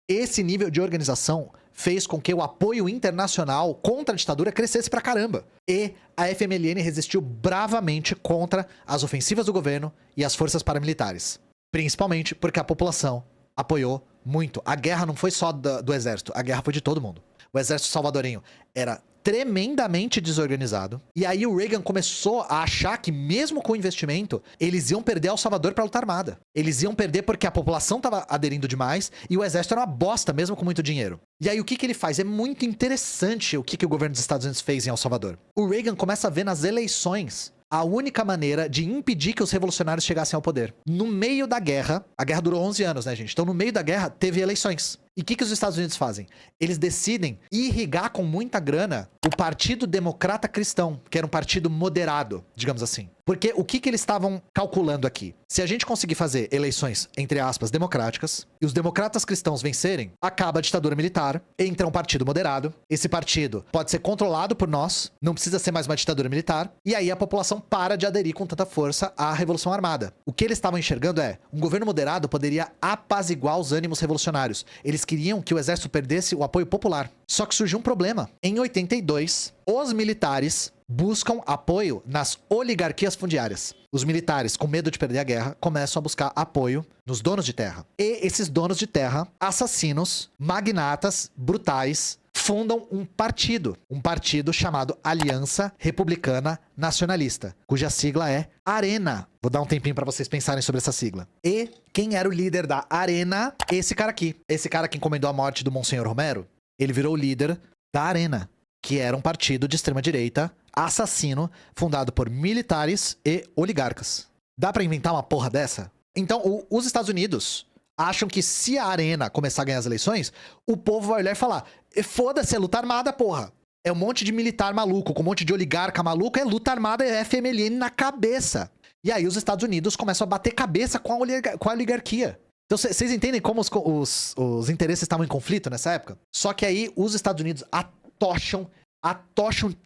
Esse nível de organização fez com que o apoio internacional contra a ditadura crescesse pra caramba. E a FMLN resistiu bravamente contra as ofensivas do governo e as forças paramilitares. Principalmente porque a população apoiou muito. A guerra não foi só do exército, a guerra foi de todo mundo. O exército salvadorenho era tremendamente desorganizado. E aí o Reagan começou a achar que mesmo com o investimento, eles iam perder El Salvador pra luta armada. Eles iam perder porque a população tava aderindo demais e o exército era uma bosta, mesmo com muito dinheiro. E aí o que ele faz? É muito interessante o que o governo dos Estados Unidos fez em El Salvador. O Reagan começa a ver nas eleições a única maneira de impedir que os revolucionários chegassem ao poder. No meio da guerra, a guerra durou 11 anos, né, gente? Então no meio da guerra teve eleições. E o que os Estados Unidos fazem? Eles decidem irrigar com muita grana o Partido Democrata Cristão, que era um partido moderado, digamos assim. Porque o que eles estavam calculando aqui? Se a gente conseguir fazer eleições, entre aspas, democráticas, e os democratas cristãos vencerem, acaba a ditadura militar, entra um partido moderado, esse partido pode ser controlado por nós, não precisa ser mais uma ditadura militar, e aí a população para de aderir com tanta força à Revolução Armada. O que eles estavam enxergando é, um governo moderado poderia apaziguar os ânimos revolucionários. Eles queriam que o exército perdesse o apoio popular. Só que surgiu um problema. Em 82, os militares buscam apoio nas oligarquias fundiárias. Os militares, com medo de perder a guerra, começam a buscar apoio nos donos de terra. E esses donos de terra, assassinos, magnatas, brutais, fundam um partido chamado Aliança Republicana Nacionalista, cuja sigla é ARENA. Vou dar um tempinho pra vocês pensarem sobre essa sigla. E quem era o líder da ARENA? Esse cara aqui. Esse cara que encomendou a morte do Monsenhor Romero, ele virou o líder da ARENA, que era um partido de extrema-direita, assassino, fundado por militares e oligarcas. Dá pra inventar uma porra dessa? Então, os Estados Unidos acham que se a ARENA começar a ganhar as eleições, o povo vai olhar e falar, foda-se, é luta armada, porra. É um monte de militar maluco, com um monte de oligarca maluco, é luta armada, é FMLN na cabeça. E aí os Estados Unidos começam a bater cabeça com a oligarquia. Então, vocês entendem como os interesses estavam em conflito nessa época? Só que aí os Estados Unidos atocham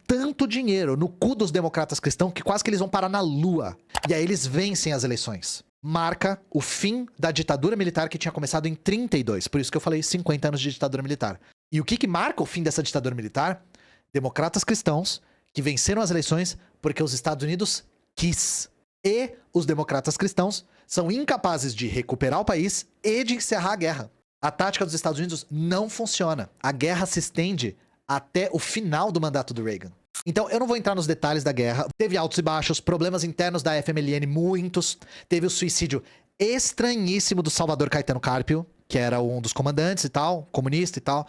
tanto dinheiro no cu dos democratas cristãos que quase que eles vão parar na lua. E aí eles vencem as eleições. Marca o fim da ditadura militar que tinha começado em 32. Por isso que eu falei 50 anos de ditadura militar. E o que marca o fim dessa ditadura militar? Democratas cristãos que venceram as eleições porque os Estados Unidos quis. E os democratas cristãos são incapazes de recuperar o país e de encerrar a guerra. A tática dos Estados Unidos não funciona. A guerra se estende até o final do mandato do Reagan. Então, eu não vou entrar nos detalhes da guerra. Teve altos e baixos, problemas internos da FMLN, muitos. Teve o suicídio estranhíssimo do Salvador Caetano Carpio, que era um dos comandantes e tal, comunista e tal.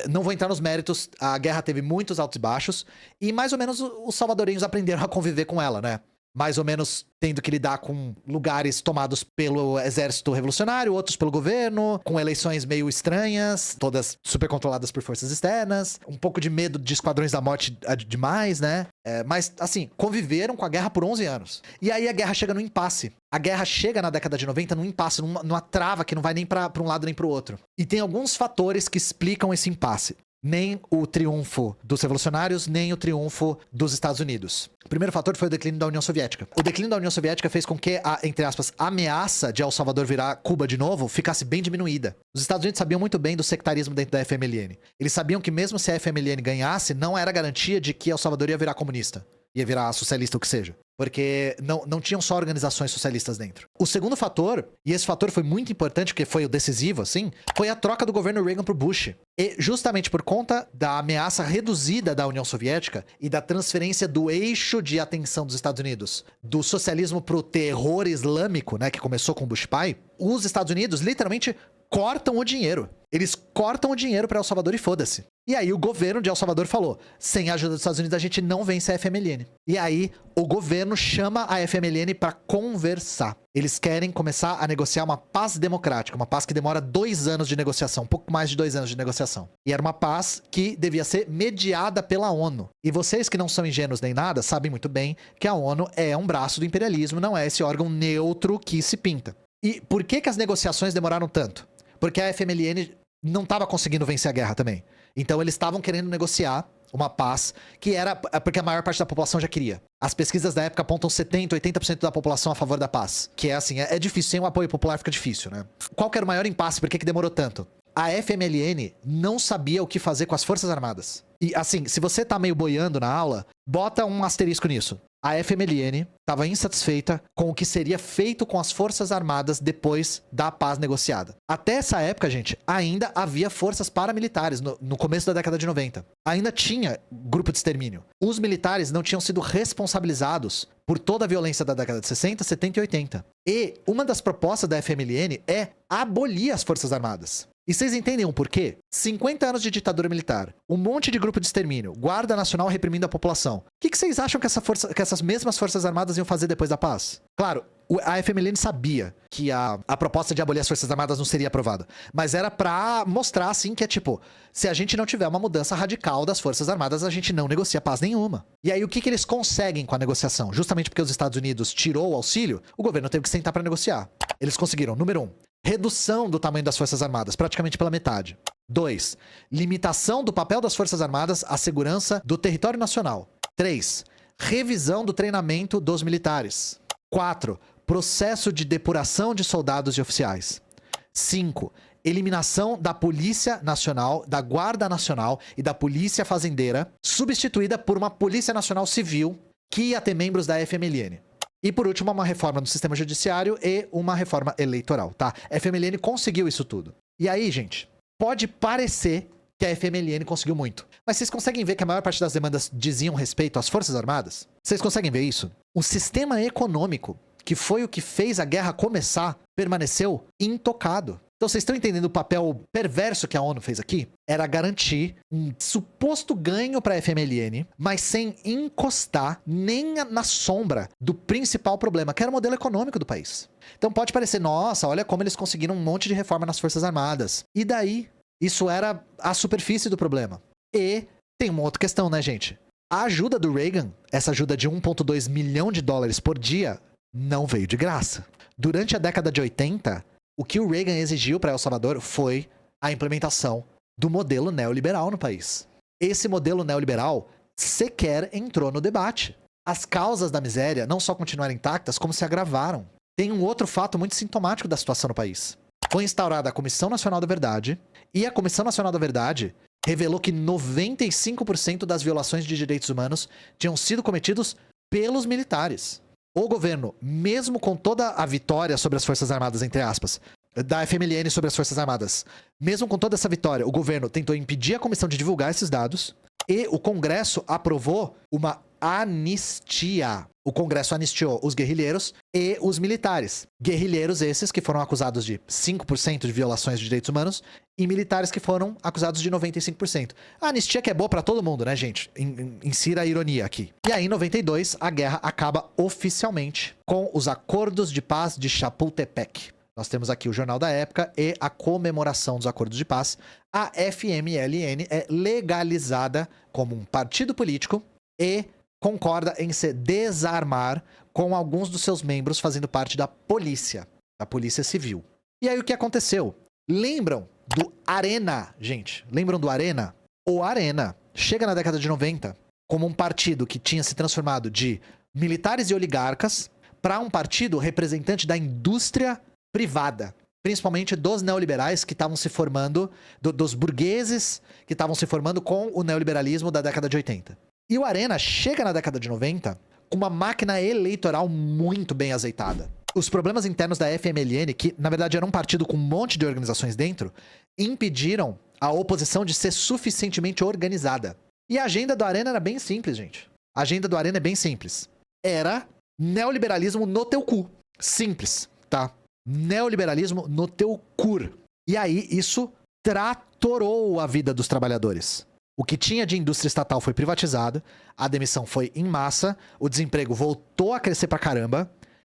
Não vou entrar nos méritos, a guerra teve muitos altos e baixos. E mais ou menos os salvadorenhos aprenderam a conviver com ela, né? mais ou menos tendo que lidar com lugares tomados pelo exército revolucionário, outros pelo governo, com eleições meio estranhas, todas super controladas por forças externas, um pouco de medo de esquadrões da morte demais, né? Mas, assim, conviveram com a guerra por 11 anos. E aí a guerra chega no impasse. A guerra chega na década de 90 num impasse, numa trava que não vai nem pra um lado nem pro outro. E tem alguns fatores que explicam esse impasse. Nem o triunfo dos revolucionários, nem o triunfo dos Estados Unidos. O primeiro fator foi o declínio da União Soviética. O declínio da União Soviética fez com que a, entre aspas, ameaça de El Salvador virar Cuba de novo ficasse bem diminuída. Os Estados Unidos sabiam muito bem do sectarismo dentro da FMLN. Eles sabiam que mesmo se a FMLN ganhasse, não era garantia de que El Salvador ia virar comunista. Ia virar socialista, o que seja. Porque não tinham só organizações socialistas dentro. O segundo fator, e esse fator foi muito importante, porque foi o decisivo, assim, foi a troca do governo Reagan pro Bush. E justamente por conta da ameaça reduzida da União Soviética e da transferência do eixo de atenção dos Estados Unidos do socialismo pro terror islâmico, né, que começou com o Bush pai, os Estados Unidos literalmente cortam o dinheiro. Eles cortam o dinheiro pra El Salvador e foda-se. E aí o governo de El Salvador falou, sem a ajuda dos Estados Unidos a gente não vence a FMLN. E aí o governo chama a FMLN pra conversar. Eles querem começar a negociar uma paz democrática, uma paz que demora 2 anos de negociação, um pouco mais de 2 anos de negociação. E era uma paz que devia ser mediada pela ONU. E vocês que não são ingênuos nem nada, sabem muito bem que a ONU é um braço do imperialismo, não é esse órgão neutro que se pinta. E por que as negociações demoraram tanto? Porque a FMLN não estava conseguindo vencer a guerra também. Então eles estavam querendo negociar uma paz que era porque a maior parte da população já queria. As pesquisas da época apontam 70%, 80% da população a favor da paz. Que é assim, é difícil, sem o apoio popular fica difícil, né? Qual que era o maior impasse? Por que demorou tanto? A FMLN não sabia o que fazer com as Forças Armadas. E assim, se você tá meio boiando na aula, bota um asterisco nisso. A FMLN estava insatisfeita com o que seria feito com as Forças Armadas depois da paz negociada. Até essa época, gente, ainda havia forças paramilitares no começo da década de 90. Ainda tinha grupo de extermínio. Os militares não tinham sido responsabilizados por toda a violência da década de 60, 70 e 80. E uma das propostas da FMLN é abolir as Forças Armadas. E vocês entendem o porquê? 50 anos de ditadura militar, um monte de grupo de extermínio, Guarda Nacional reprimindo a população. O que vocês acham que essas mesmas Forças Armadas iam fazer depois da paz? Claro, a FMLN sabia que a proposta de abolir as Forças Armadas não seria aprovada. Mas era pra mostrar, assim, que é tipo, se a gente não tiver uma mudança radical das Forças Armadas, a gente não negocia paz nenhuma. E aí, o que eles conseguem com a negociação? Justamente porque os Estados Unidos tirou o auxílio, o governo teve que sentar pra negociar. Eles conseguiram, número 1, redução do tamanho das Forças Armadas, praticamente pela metade. 2, limitação do papel das Forças Armadas à segurança do território nacional. 3, revisão do treinamento dos militares. 4, processo de depuração de soldados e oficiais. 5, eliminação da Polícia Nacional, da Guarda Nacional e da Polícia Fazendeira, substituída por uma Polícia Nacional Civil que ia ter membros da FMLN. E por último, uma reforma no sistema judiciário e uma reforma eleitoral, tá? A FMLN conseguiu isso tudo. E aí, gente, pode parecer que a FMLN conseguiu muito. Mas vocês conseguem ver que a maior parte das demandas diziam respeito às Forças Armadas? Vocês conseguem ver isso? O sistema econômico, que foi o que fez a guerra começar, permaneceu intocado. Então vocês estão entendendo o papel perverso que a ONU fez aqui? Era garantir um suposto ganho para a FMLN, mas sem encostar nem na sombra do principal problema, que era o modelo econômico do país. Então pode parecer, nossa, olha como eles conseguiram um monte de reforma nas Forças Armadas. E daí? Isso era a superfície do problema. E tem uma outra questão, né, gente? A ajuda do Reagan, essa ajuda de 1,2 milhão de dólares por dia, não veio de graça. Durante a década de 80... o que o Reagan exigiu para El Salvador foi a implementação do modelo neoliberal no país. Esse modelo neoliberal sequer entrou no debate. As causas da miséria não só continuaram intactas, como se agravaram. Tem um outro fato muito sintomático da situação no país. Foi instaurada a Comissão Nacional da Verdade, e a Comissão Nacional da Verdade revelou que 95% das violações de direitos humanos tinham sido cometidos pelos militares. O governo, mesmo com toda a vitória sobre as Forças Armadas, entre aspas, da FMLN sobre as Forças Armadas, mesmo com toda essa vitória, o governo tentou impedir a comissão de divulgar esses dados e o Congresso aprovou uma anistia. O Congresso anistiou os guerrilheiros e os militares. Guerrilheiros esses que foram acusados de 5% de violações de direitos humanos e militares que foram acusados de 95%. A anistia que é boa pra todo mundo, né, gente? Insira a ironia aqui. E aí, em 92, a guerra acaba oficialmente com os Acordos de Paz de Chapultepec. Nós temos aqui o jornal da época e a comemoração dos Acordos de Paz. A FMLN é legalizada como um partido político e concorda em se desarmar, com alguns dos seus membros fazendo parte da polícia civil. E aí o que aconteceu? Lembram do Arena, gente? Lembram do Arena? O Arena chega na década de 90 como um partido que tinha se transformado de militares e oligarcas para um partido representante da indústria privada, principalmente dos neoliberais que estavam se formando, dos burgueses que estavam se formando com o neoliberalismo da década de 80. E o Arena chega na década de 90 com uma máquina eleitoral muito bem azeitada. Os problemas internos da FMLN, que na verdade era um partido com um monte de organizações dentro, impediram a oposição de ser suficientemente organizada. E a agenda do Arena era bem simples, gente. A agenda do Arena é bem simples. Era neoliberalismo no teu cu. Simples, tá? Neoliberalismo no teu cu. E aí isso tratorou a vida dos trabalhadores. O que tinha de indústria estatal foi privatizado, a demissão foi em massa, o desemprego voltou a crescer pra caramba,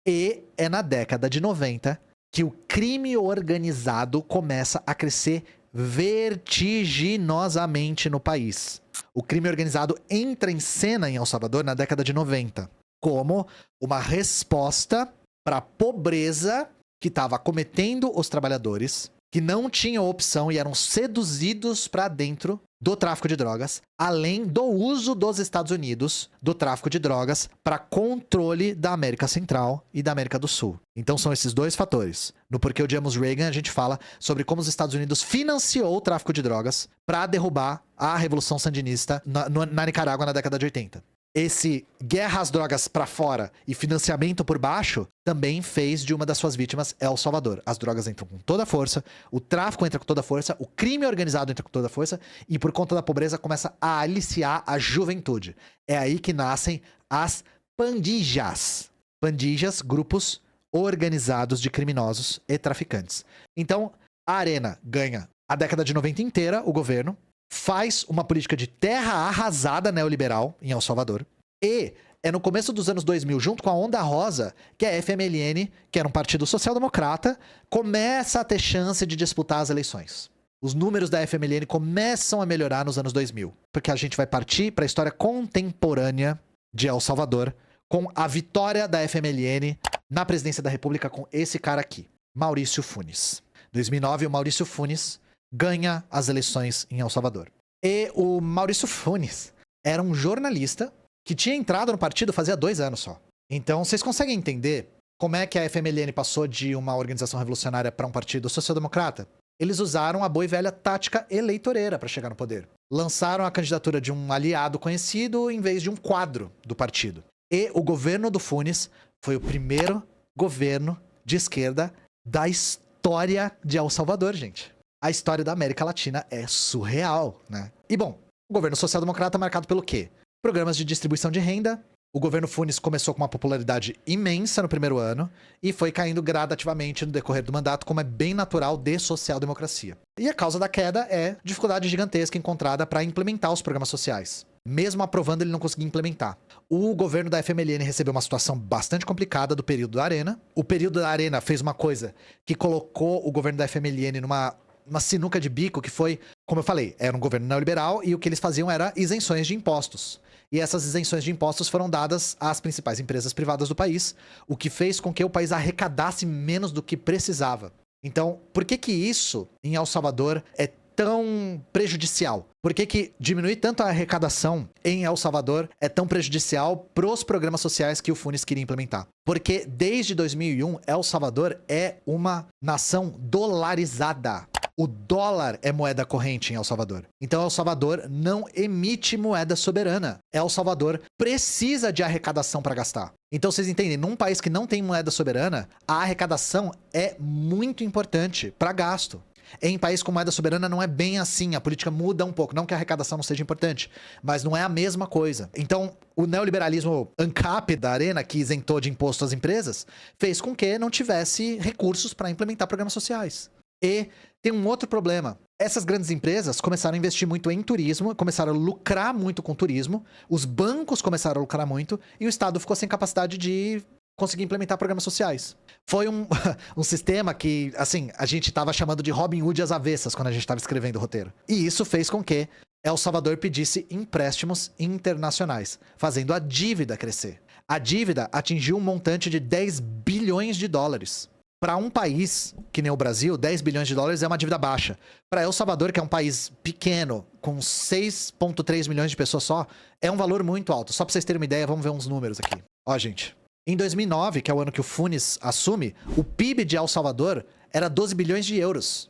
e é na década de 90 que o crime organizado começa a crescer vertiginosamente no país. O crime organizado entra em cena em El Salvador na década de 90, como uma resposta para a pobreza que estava acometendo os trabalhadores, que não tinham opção e eram seduzidos para dentro do tráfico de drogas, além do uso dos Estados Unidos do tráfico de drogas para controle da América Central e da América do Sul. Então são esses dois fatores. No Porquê Odiamos Reagan, a gente fala sobre como os Estados Unidos financiou o tráfico de drogas para derrubar a Revolução Sandinista na Nicarágua na década de 80. Esse guerra às drogas pra fora e financiamento por baixo também fez de uma das suas vítimas El Salvador. As drogas entram com toda a força, o tráfico entra com toda a força, o crime organizado entra com toda a força e por conta da pobreza começa a aliciar a juventude. É aí que nascem as pandilhas. Pandilhas, grupos organizados de criminosos e traficantes. Então, a Arena ganha a década de 90 inteira, o governo, faz uma política de terra arrasada neoliberal em El Salvador. E é no começo dos anos 2000, junto com a Onda Rosa, que a FMLN, que era um partido social-democrata, começa a ter chance de disputar as eleições. Os números da FMLN começam a melhorar nos anos 2000, porque a gente vai partir para a história contemporânea de El Salvador, com a vitória da FMLN na presidência da República com esse cara aqui, Maurício Funes. Em 2009, o Maurício Funes ganha as eleições em El Salvador. E o Maurício Funes era um jornalista que tinha entrado no partido fazia 2 anos só. Então, vocês conseguem entender como é que a FMLN passou de uma organização revolucionária para um partido social-democrata? Eles usaram a boa e velha tática eleitoreira para chegar no poder. Lançaram a candidatura de um aliado conhecido em vez de um quadro do partido. E o governo do Funes foi o primeiro governo de esquerda da história de El Salvador, gente. A história da América Latina é surreal, né? E bom, o governo social-democrata é marcado pelo quê? Programas de distribuição de renda. O governo Funes começou com uma popularidade imensa no primeiro ano e foi caindo gradativamente no decorrer do mandato, como é bem natural de social-democracia. E a causa da queda é dificuldade gigantesca encontrada para implementar os programas sociais. Mesmo aprovando, ele não conseguia implementar. O governo da FMLN recebeu uma situação bastante complicada do período da Arena. O período da Arena fez uma coisa que colocou o governo da FMLN numa sinuca de bico, que foi, como eu falei, era um governo neoliberal e o que eles faziam era isenções de impostos. E essas isenções de impostos foram dadas às principais empresas privadas do país, o que fez com que o país arrecadasse menos do que precisava. Então, por que isso em El Salvador é tão prejudicial? Por que diminuir tanto a arrecadação em El Salvador é tão prejudicial pros programas sociais que o Funes queria implementar? Porque desde 2001, El Salvador é uma nação dolarizada. O dólar é moeda corrente em El Salvador. Então El Salvador não emite moeda soberana. El Salvador precisa de arrecadação para gastar. Então vocês entendem, num país que não tem moeda soberana, a arrecadação é muito importante para gasto. Em país com moeda soberana não é bem assim, a política muda um pouco. Não que a arrecadação não seja importante, mas não é a mesma coisa. Então, o neoliberalismo ANCAP da Arena, que isentou de imposto as empresas, fez com que não tivesse recursos para implementar programas sociais. E tem um outro problema. Essas grandes empresas começaram a investir muito em turismo, começaram a lucrar muito com turismo, os bancos começaram a lucrar muito e o Estado ficou sem capacidade de conseguir implementar programas sociais. Foi um sistema que, assim, a gente estava chamando de Robin Hood às avessas quando a gente estava escrevendo o roteiro. E isso fez com que El Salvador pedisse empréstimos internacionais, fazendo a dívida crescer. A dívida atingiu um montante de 10 bilhões de dólares. Para um país que nem o Brasil, 10 bilhões de dólares é uma dívida baixa. Para El Salvador, que é um país pequeno, com 6,3 milhões de pessoas só, é um valor muito alto. Só para vocês terem uma ideia, vamos ver uns números aqui. Ó, gente. Em 2009, que é o ano que o Funes assume, o PIB de El Salvador era 12 bilhões de euros.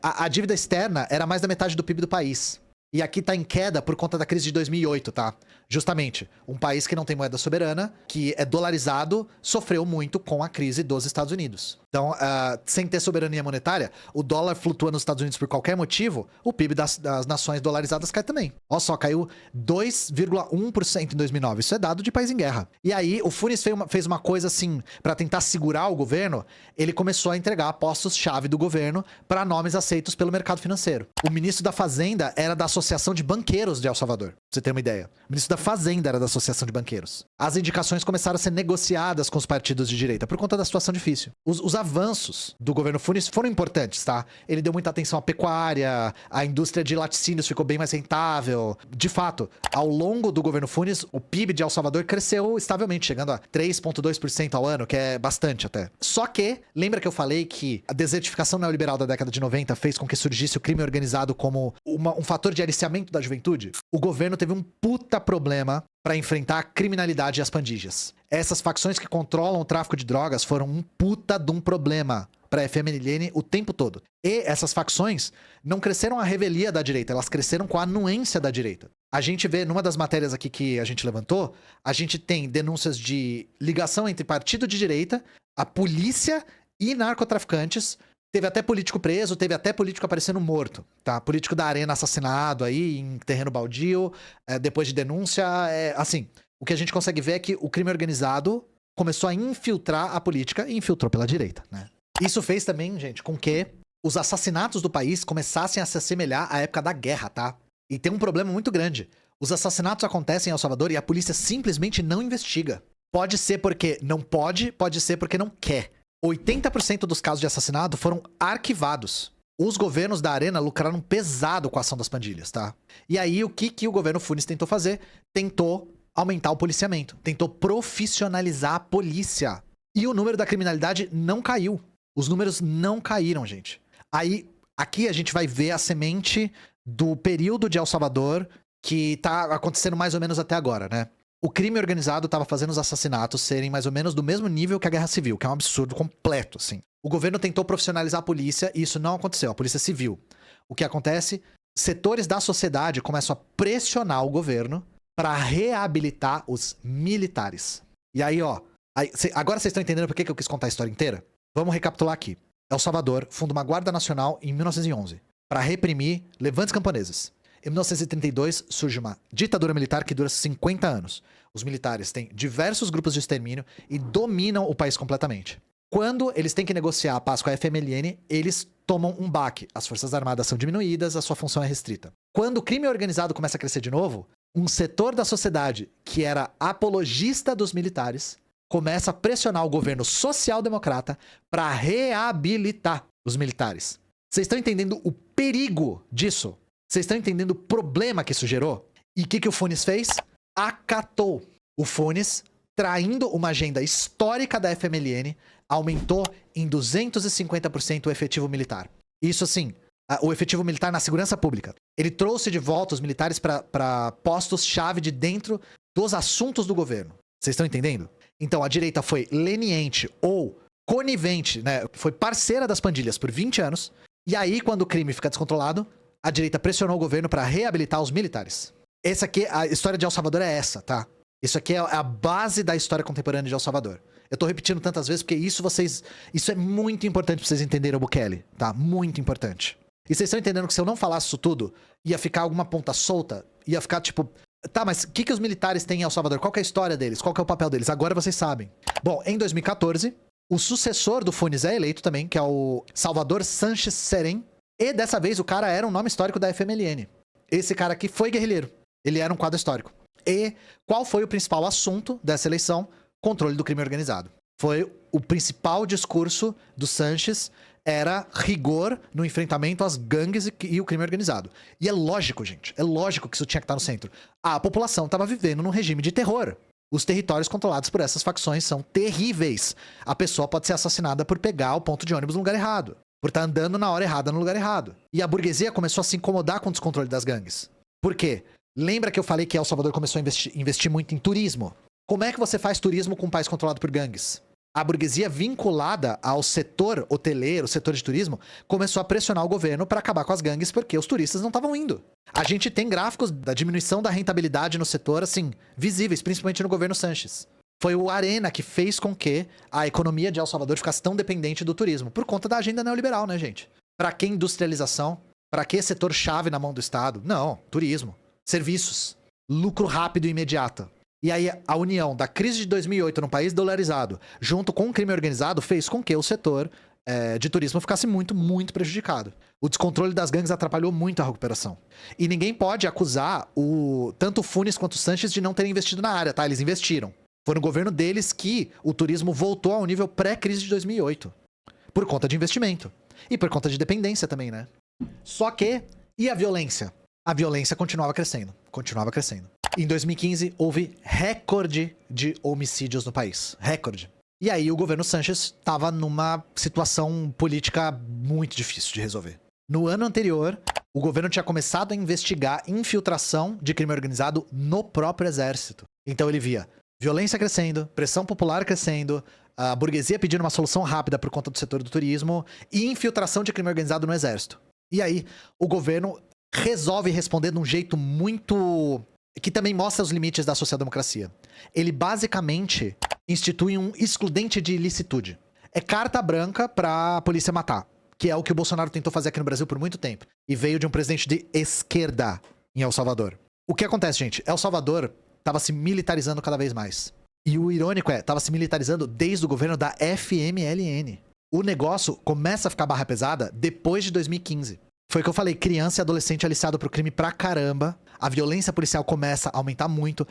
A dívida externa era mais da metade do PIB do país. E aqui tá em queda por conta da crise de 2008, tá? Justamente, um país que não tem moeda soberana, que é dolarizado, sofreu muito com a crise dos Estados Unidos. Então, sem ter soberania monetária, o dólar flutua nos Estados Unidos por qualquer motivo, o PIB das nações dolarizadas cai também. Olha só, caiu 2,1% em 2009. Isso é dado de país em guerra. E aí, o Funes fez uma coisa assim, para tentar segurar o governo, ele começou a entregar postos-chave do governo para nomes aceitos pelo mercado financeiro. O ministro da Fazenda era da Associação de Banqueiros de El Salvador, pra você ter uma ideia. O ministro da Fazenda era da Associação de Banqueiros. As indicações começaram a ser negociadas com os partidos de direita por conta da situação difícil. Os avanços do governo Funes foram importantes, tá? Ele deu muita atenção à pecuária, a indústria de laticínios ficou bem mais rentável. De fato, ao longo do governo Funes, o PIB de El Salvador cresceu estavelmente, chegando a 3,2% ao ano, que é bastante até. Só que, lembra que eu falei que a desertificação neoliberal da década de 90 fez com que surgisse o crime organizado como um fator de aliciamento da juventude? O governo teve um puta problema para enfrentar a criminalidade e as pandilhas. Essas facções que controlam o tráfico de drogas foram um puta de um problema para a FMLN o tempo todo. E essas facções não cresceram à revelia da direita, elas cresceram com a anuência da direita. A gente vê, numa das matérias aqui que a gente levantou, a gente tem denúncias de ligação entre partido de direita, a polícia e narcotraficantes. Teve até político preso, teve até político aparecendo morto, tá? Político da Arena assassinado aí em terreno baldio, depois de denúncia. Assim, o que a gente consegue ver é que o crime organizado começou a infiltrar a política e infiltrou pela direita, né? Isso fez também, gente, com que os assassinatos do país começassem a se assemelhar à época da guerra, tá? E tem um problema muito grande. Os assassinatos acontecem em El Salvador e a polícia simplesmente não investiga. Pode ser porque não pode ser porque não quer. 80% dos casos de assassinato foram arquivados. Os governos da Arena lucraram pesado com a ação das pandilhas, tá? E aí, o que o governo Funes tentou fazer? Tentou aumentar o policiamento. Tentou profissionalizar a polícia. E o número da criminalidade não caiu. Os números não caíram, gente. Aí, aqui a gente vai ver a semente do período de El Salvador que tá acontecendo mais ou menos até agora, né? O crime organizado estava fazendo os assassinatos serem mais ou menos do mesmo nível que a Guerra Civil, que é um absurdo completo, assim. O governo tentou profissionalizar a polícia e isso não aconteceu, a polícia civil. O que acontece? Setores da sociedade começam a pressionar o governo para reabilitar os militares. E aí, ó, agora vocês estão entendendo por que eu quis contar a história inteira? Vamos recapitular aqui. El Salvador funda uma Guarda Nacional em 1911 para reprimir levantes camponeses. Em 1932, surge uma ditadura militar que dura 50 anos. Os militares têm diversos grupos de extermínio e dominam o país completamente. Quando eles têm que negociar a paz com a FMLN, eles tomam um baque. As forças armadas são diminuídas, a sua função é restrita. Quando o crime organizado começa a crescer de novo, um setor da sociedade que era apologista dos militares começa a pressionar o governo social-democrata para reabilitar os militares. Vocês estão entendendo o perigo disso? Vocês estão entendendo o problema que isso gerou? E o que o Funes fez? Acatou. O Funes, traindo uma agenda histórica da FMLN, aumentou em 250% o efetivo militar. Isso assim, o efetivo militar na segurança pública. Ele trouxe de volta os militares para postos-chave de dentro dos assuntos do governo. Vocês estão entendendo? Então a direita foi leniente ou conivente, né? Foi parceira das pandilhas por 20 anos. E aí, quando o crime fica descontrolado, a direita pressionou o governo para reabilitar os militares. Essa aqui, a história de El Salvador é essa, tá? Isso aqui é a base da história contemporânea de El Salvador. Eu tô repetindo tantas vezes porque isso é muito importante pra vocês entenderem o Bukele, tá? Muito importante. E vocês estão entendendo que se eu não falasse isso tudo, ia ficar alguma ponta solta, ia ficar tipo... Tá, mas o que os militares têm em El Salvador? Qual que é a história deles? Qual que é o papel deles? Agora vocês sabem. Bom, em 2014, o sucessor do Funes é eleito também, que é o Salvador Sánchez Serén. E dessa vez o cara era um nome histórico da FMLN. Esse cara aqui foi guerrilheiro. Ele era um quadro histórico. E qual foi o principal assunto dessa eleição? Controle do crime organizado. Foi o principal discurso do Sánchez, era rigor no enfrentamento às gangues e o crime organizado. E é lógico, gente, é lógico que isso tinha que estar no centro. A população estava vivendo num regime de terror. Os territórios controlados por essas facções são terríveis. A pessoa pode ser assassinada por pegar o ponto de ônibus no lugar errado, por estar andando na hora errada no lugar errado. E a burguesia começou a se incomodar com o descontrole das gangues. Por quê? Lembra que eu falei que El Salvador começou a investir muito em turismo? Como é que você faz turismo com um país controlado por gangues? A burguesia vinculada ao setor hoteleiro, setor de turismo, começou a pressionar o governo para acabar com as gangues porque os turistas não estavam indo. A gente tem gráficos da diminuição da rentabilidade no setor, assim, visíveis, principalmente no governo Sánchez. Foi o Arena que fez com que a economia de El Salvador ficasse tão dependente do turismo, por conta da agenda neoliberal, né, gente? Para que industrialização? Para que setor-chave na mão do Estado? Não, turismo. Serviços. Lucro rápido e imediato. E aí, a união da crise de 2008 num país dolarizado, junto com o crime organizado, fez com que o setor de turismo ficasse muito, muito prejudicado. O descontrole das gangues atrapalhou muito a recuperação. E ninguém pode acusar tanto o Funes quanto o Sánchez de não terem investido na área, tá? Eles investiram. Foi no governo deles que o turismo voltou ao nível pré-crise de 2008. Por conta de investimento. E por conta de dependência também, né? Só que, e a violência? A violência continuava crescendo. Continuava crescendo. Em 2015, houve recorde de homicídios no país. Recorde. E aí o governo Sánchez estava numa situação política muito difícil de resolver. No ano anterior, o governo tinha começado a investigar infiltração de crime organizado no próprio exército. Então ele via violência crescendo, pressão popular crescendo, a burguesia pedindo uma solução rápida por conta do setor do turismo e infiltração de crime organizado no exército. E aí o governo resolve responder de um jeito muito... que também mostra os limites da social-democracia. Ele basicamente institui um excludente de ilicitude. É carta branca pra polícia matar, que é o que o Bolsonaro tentou fazer aqui no Brasil por muito tempo. E veio de um presidente de esquerda em El Salvador. O que acontece, gente? El Salvador tava se militarizando cada vez mais. E o irônico tava se militarizando desde o governo da FMLN. O negócio começa a ficar barra pesada depois de 2015. Foi o que eu falei, criança e adolescente aliciado pro crime pra caramba. A violência policial começa a aumentar muito.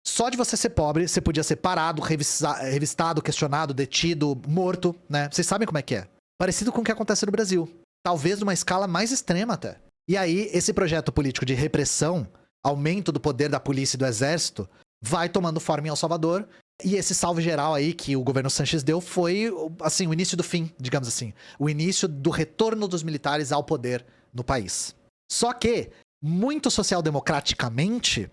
Só de você ser pobre, você podia ser parado, revistado, questionado, detido, morto, né? Vocês sabem como é que é. Parecido com o que acontece no Brasil. Talvez numa escala mais extrema até. E aí, esse projeto político de repressão, aumento do poder da polícia e do exército, vai tomando forma em El Salvador. E esse salve geral aí que o governo Sánchez deu foi, assim, o início do fim, digamos assim. O início do retorno dos militares ao poder no país. Só que, muito social-democraticamente,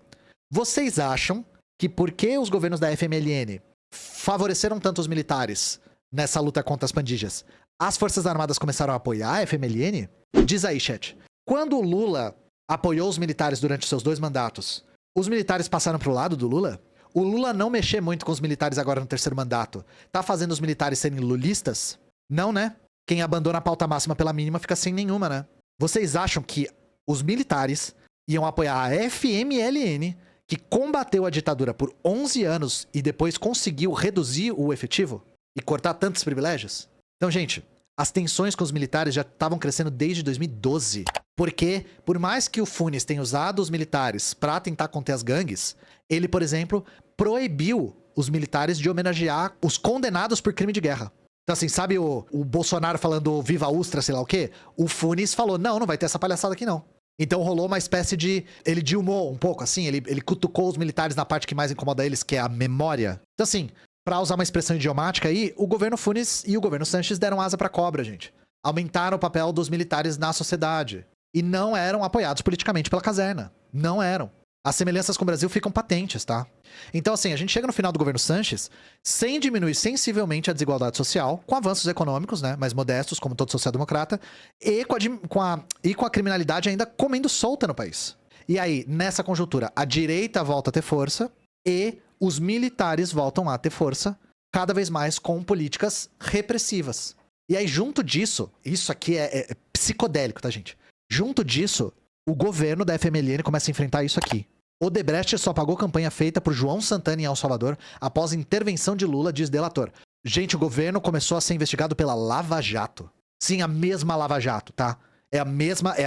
vocês acham que porque os governos da FMLN favoreceram tanto os militares nessa luta contra as pandilhas, as Forças Armadas começaram a apoiar a FMLN? Diz aí, chat. Quando o Lula apoiou os militares durante seus 2 mandatos, os militares passaram pro lado do Lula? O Lula não mexer muito com os militares agora no 3º mandato tá fazendo os militares serem lulistas? Não, né? Quem abandona a pauta máxima pela mínima fica sem nenhuma, né? Vocês acham que os militares iam apoiar a FMLN, que combateu a ditadura por 11 anos e depois conseguiu reduzir o efetivo e cortar tantos privilégios? Então, gente, as tensões com os militares já estavam crescendo desde 2012. Porque, por mais que o Funes tenha usado os militares para tentar conter as gangues, ele, por exemplo, proibiu os militares de homenagear os condenados por crime de guerra. Então, assim, sabe o Bolsonaro falando Viva Ustra, sei lá o quê? O Funes falou, não vai ter essa palhaçada aqui não. Então rolou uma espécie de... Ele dilmou um pouco, assim, ele cutucou os militares na parte que mais incomoda eles, que é a memória. Então, assim, pra usar uma expressão idiomática aí, o governo Funes e o governo Sánchez deram asa pra cobra, gente. Aumentaram o papel dos militares na sociedade. E não eram apoiados politicamente pela caserna. Não eram. As semelhanças com o Brasil ficam patentes, tá? Então, assim, a gente chega no final do governo Sánchez sem diminuir sensivelmente a desigualdade social, com avanços econômicos, né, mais modestos, como todo social-democrata, e com a criminalidade ainda comendo solta no país. E aí, nessa conjuntura, a direita volta a ter força e os militares voltam a ter força cada vez mais com políticas repressivas. E aí, junto disso, isso aqui é psicodélico, tá, gente? Junto disso, o governo da FMLN começa a enfrentar isso aqui. Odebrecht só pagou campanha feita por João Santana em El Salvador após intervenção de Lula, diz delator. Gente, o governo começou a ser investigado pela Lava Jato. Sim, a mesma Lava Jato, tá? É a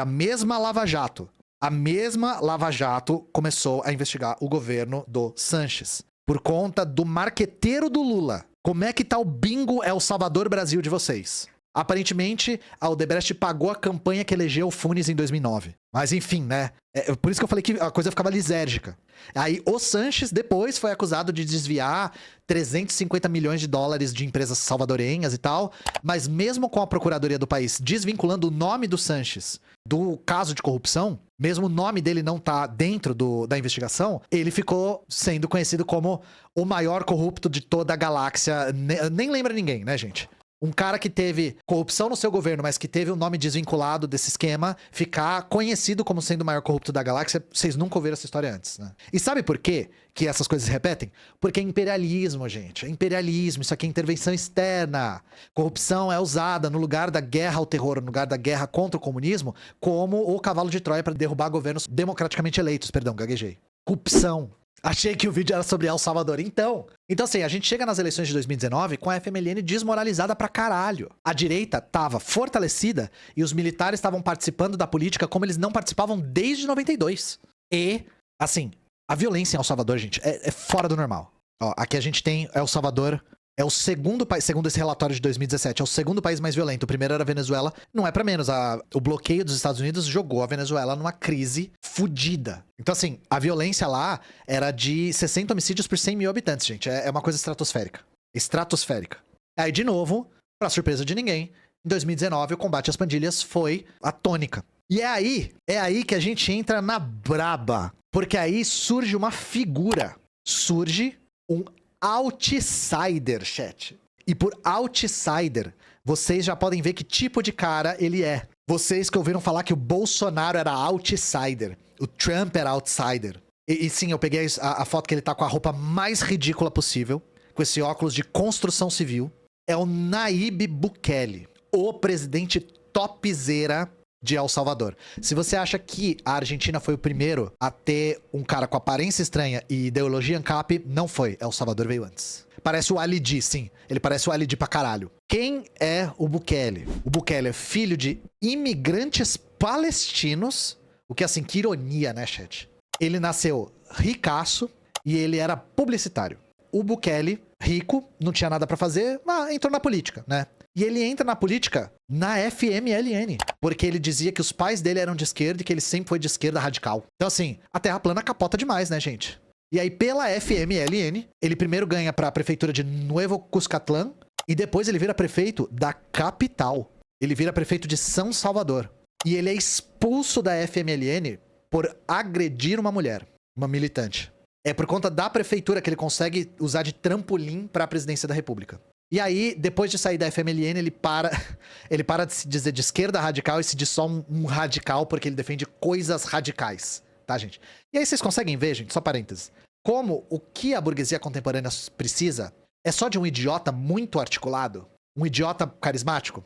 mesma Lava Jato. A mesma Lava Jato começou a investigar o governo do Sanches. Por conta do marqueteiro do Lula. Como é que tá o bingo El Salvador Brasil de vocês? Aparentemente, a Odebrecht pagou a campanha que elegeu o Funes em 2009. Mas enfim, né? Por isso que eu falei que a coisa ficava lisérgica. Aí o Sanches depois foi acusado de desviar 350 milhões de dólares de empresas salvadorenhas e tal. Mas mesmo com a procuradoria do país desvinculando o nome do Sanches do caso de corrupção, mesmo o nome dele não tá dentro da investigação, ele ficou sendo conhecido como o maior corrupto de toda a galáxia. Nem lembra ninguém, né, gente? Um cara que teve corrupção no seu governo, mas que teve o nome desvinculado desse esquema, ficar conhecido como sendo o maior corrupto da galáxia, vocês nunca ouviram essa história antes, né? E sabe por quê que essas coisas se repetem? Porque é imperialismo, gente. É imperialismo, isso aqui é intervenção externa. Corrupção é usada no lugar da guerra ao terror, no lugar da guerra contra o comunismo, como o cavalo de Troia para derrubar governos democraticamente eleitos. Perdão, gaguejei. Corrupção. Achei que o vídeo era sobre El Salvador. Então assim, a gente chega nas eleições de 2019 com a FMLN desmoralizada pra caralho. A direita tava fortalecida e os militares estavam participando da política como eles não participavam desde 92. E, assim, a violência em El Salvador, gente, é fora do normal. Ó, aqui a gente tem El Salvador. É o segundo país, segundo esse relatório de 2017, é o segundo país mais violento. O primeiro era a Venezuela. Não é pra menos. O bloqueio dos Estados Unidos jogou a Venezuela numa crise fodida. Então, assim, a violência lá era de 60 homicídios por 100 mil habitantes, gente. É uma coisa estratosférica. Estratosférica. Aí, de novo, pra surpresa de ninguém, em 2019 o combate às pandilhas foi a tônica. E é aí que a gente entra na braba. Porque aí surge uma figura. Surge um outsider, chat. E por outsider, vocês já podem ver que tipo de cara ele é. Vocês que ouviram falar que o Bolsonaro era outsider, o Trump era outsider. E sim, eu peguei a foto que ele tá com a roupa mais ridícula possível, com esse óculos de construção civil. É o Nayib Bukele, o presidente topzera de El Salvador. Se você acha que a Argentina foi o primeiro a ter um cara com aparência estranha e ideologia ANCAP, não foi. El Salvador veio antes. Parece o Ali Di, sim. Ele parece o Ali Di pra caralho. Quem é o Bukele? O Bukele é filho de imigrantes palestinos. O que, assim, que ironia, né, chat? Ele nasceu ricaço e ele era publicitário. O Bukele, rico, não tinha nada pra fazer, mas entrou na política, né? E ele entra na política na FMLN, porque ele dizia que os pais dele eram de esquerda e que ele sempre foi de esquerda radical. Então, assim, a Terra plana capota demais, né, gente? E aí, pela FMLN, ele primeiro ganha pra prefeitura de Nuevo Cuscatlán e depois ele vira prefeito da capital. Ele vira prefeito de São Salvador. E ele é expulso da FMLN por agredir uma mulher, uma militante. É por conta da prefeitura que ele consegue usar de trampolim pra presidência da República. E aí, depois de sair da FMLN, ele para de se dizer de esquerda radical e se diz só um radical porque ele defende coisas radicais, tá, gente? E aí vocês conseguem ver, gente, só parênteses, como o que a burguesia contemporânea precisa é só de um idiota muito articulado, um idiota carismático.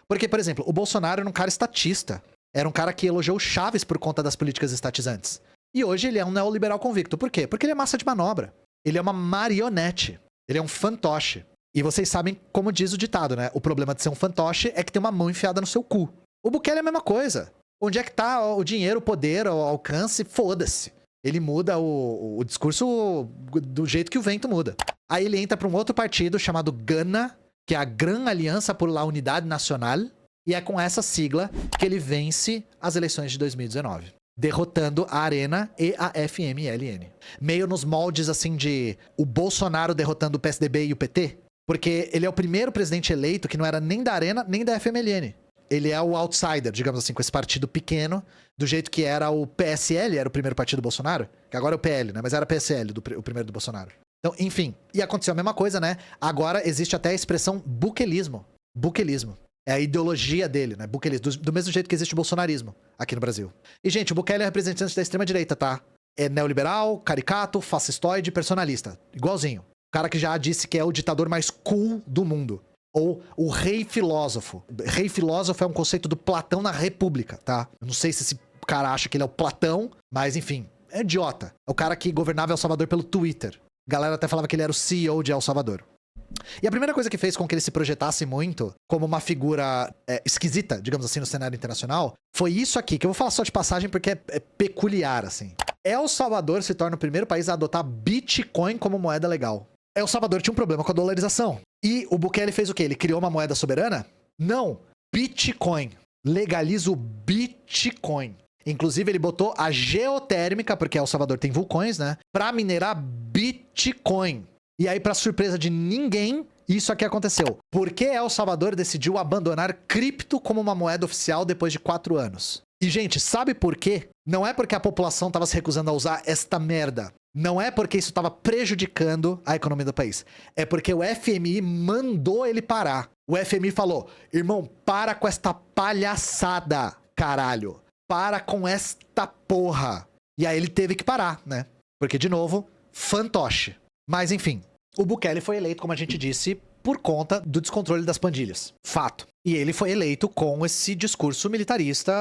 Porque, por exemplo, o Bolsonaro era um cara estatista, era um cara que elogiou Chaves por conta das políticas estatizantes. E hoje ele é um neoliberal convicto. Por quê? Porque ele é massa de manobra. Ele é uma marionete. Ele é um fantoche. E vocês sabem como diz o ditado, né? O problema de ser um fantoche é que tem uma mão enfiada no seu cu. O Bukele é a mesma coisa. Onde é que tá o dinheiro, o poder, o alcance? Foda-se. Ele muda o discurso do jeito que o vento muda. Aí ele entra pra um outro partido chamado GANA, que é a Gran Aliança por la Unidade Nacional. E é com essa sigla que ele vence as eleições de 2019. Derrotando a Arena e a FMLN. Meio nos moldes, assim, de o Bolsonaro derrotando o PSDB e o PT. Porque ele é o primeiro presidente eleito que não era nem da Arena, nem da FMLN. Ele é o outsider, digamos assim, com esse partido pequeno, do jeito que era o PSL, era o primeiro partido do Bolsonaro, que agora é o PL, né? Mas era PSL, o primeiro do Bolsonaro. Então, enfim. E aconteceu a mesma coisa, né? Agora existe até a expressão bukelismo. Bukelismo. É a ideologia dele, né? Bukelismo. Do mesmo jeito que existe o bolsonarismo aqui no Brasil. E, gente, o Bukele é representante da extrema-direita, tá? É neoliberal, caricato, fascistoide, personalista. Igualzinho. cara que já disse que é o ditador mais cool do mundo. Ou o rei filósofo. Rei filósofo é um conceito do Platão na República, tá? Eu não sei se esse cara acha que ele é o Platão, mas enfim, é idiota. É o cara que governava El Salvador pelo Twitter. A galera até falava que ele era o CEO de El Salvador. E a primeira coisa que fez com que ele se projetasse muito como uma figura esquisita, digamos assim, no cenário internacional, foi isso aqui, que eu vou falar só de passagem porque é peculiar, assim. El Salvador se torna o primeiro país a adotar Bitcoin como moeda legal. El Salvador tinha um problema com a dolarização. E o Bukele fez o quê? Ele criou uma moeda soberana? Não. Bitcoin. Legaliza o Bitcoin. Inclusive, ele botou a geotérmica, porque El Salvador tem vulcões, né? Pra minerar Bitcoin. E aí, pra surpresa de ninguém, isso aqui aconteceu. Por que El Salvador decidiu abandonar cripto como uma moeda oficial depois de 4 anos? E, gente, sabe por quê? Não é porque a população estava se recusando a usar esta merda. Não é porque isso estava prejudicando a economia do país. É porque o FMI mandou ele parar. O FMI falou, irmão, para com esta palhaçada, caralho. Para com esta porra. E aí ele teve que parar, né? Porque, de novo, fantoche. Mas, enfim, o Bukele foi eleito, como a gente disse, por conta do descontrole das pandilhas. Fato. E ele foi eleito com esse discurso militarista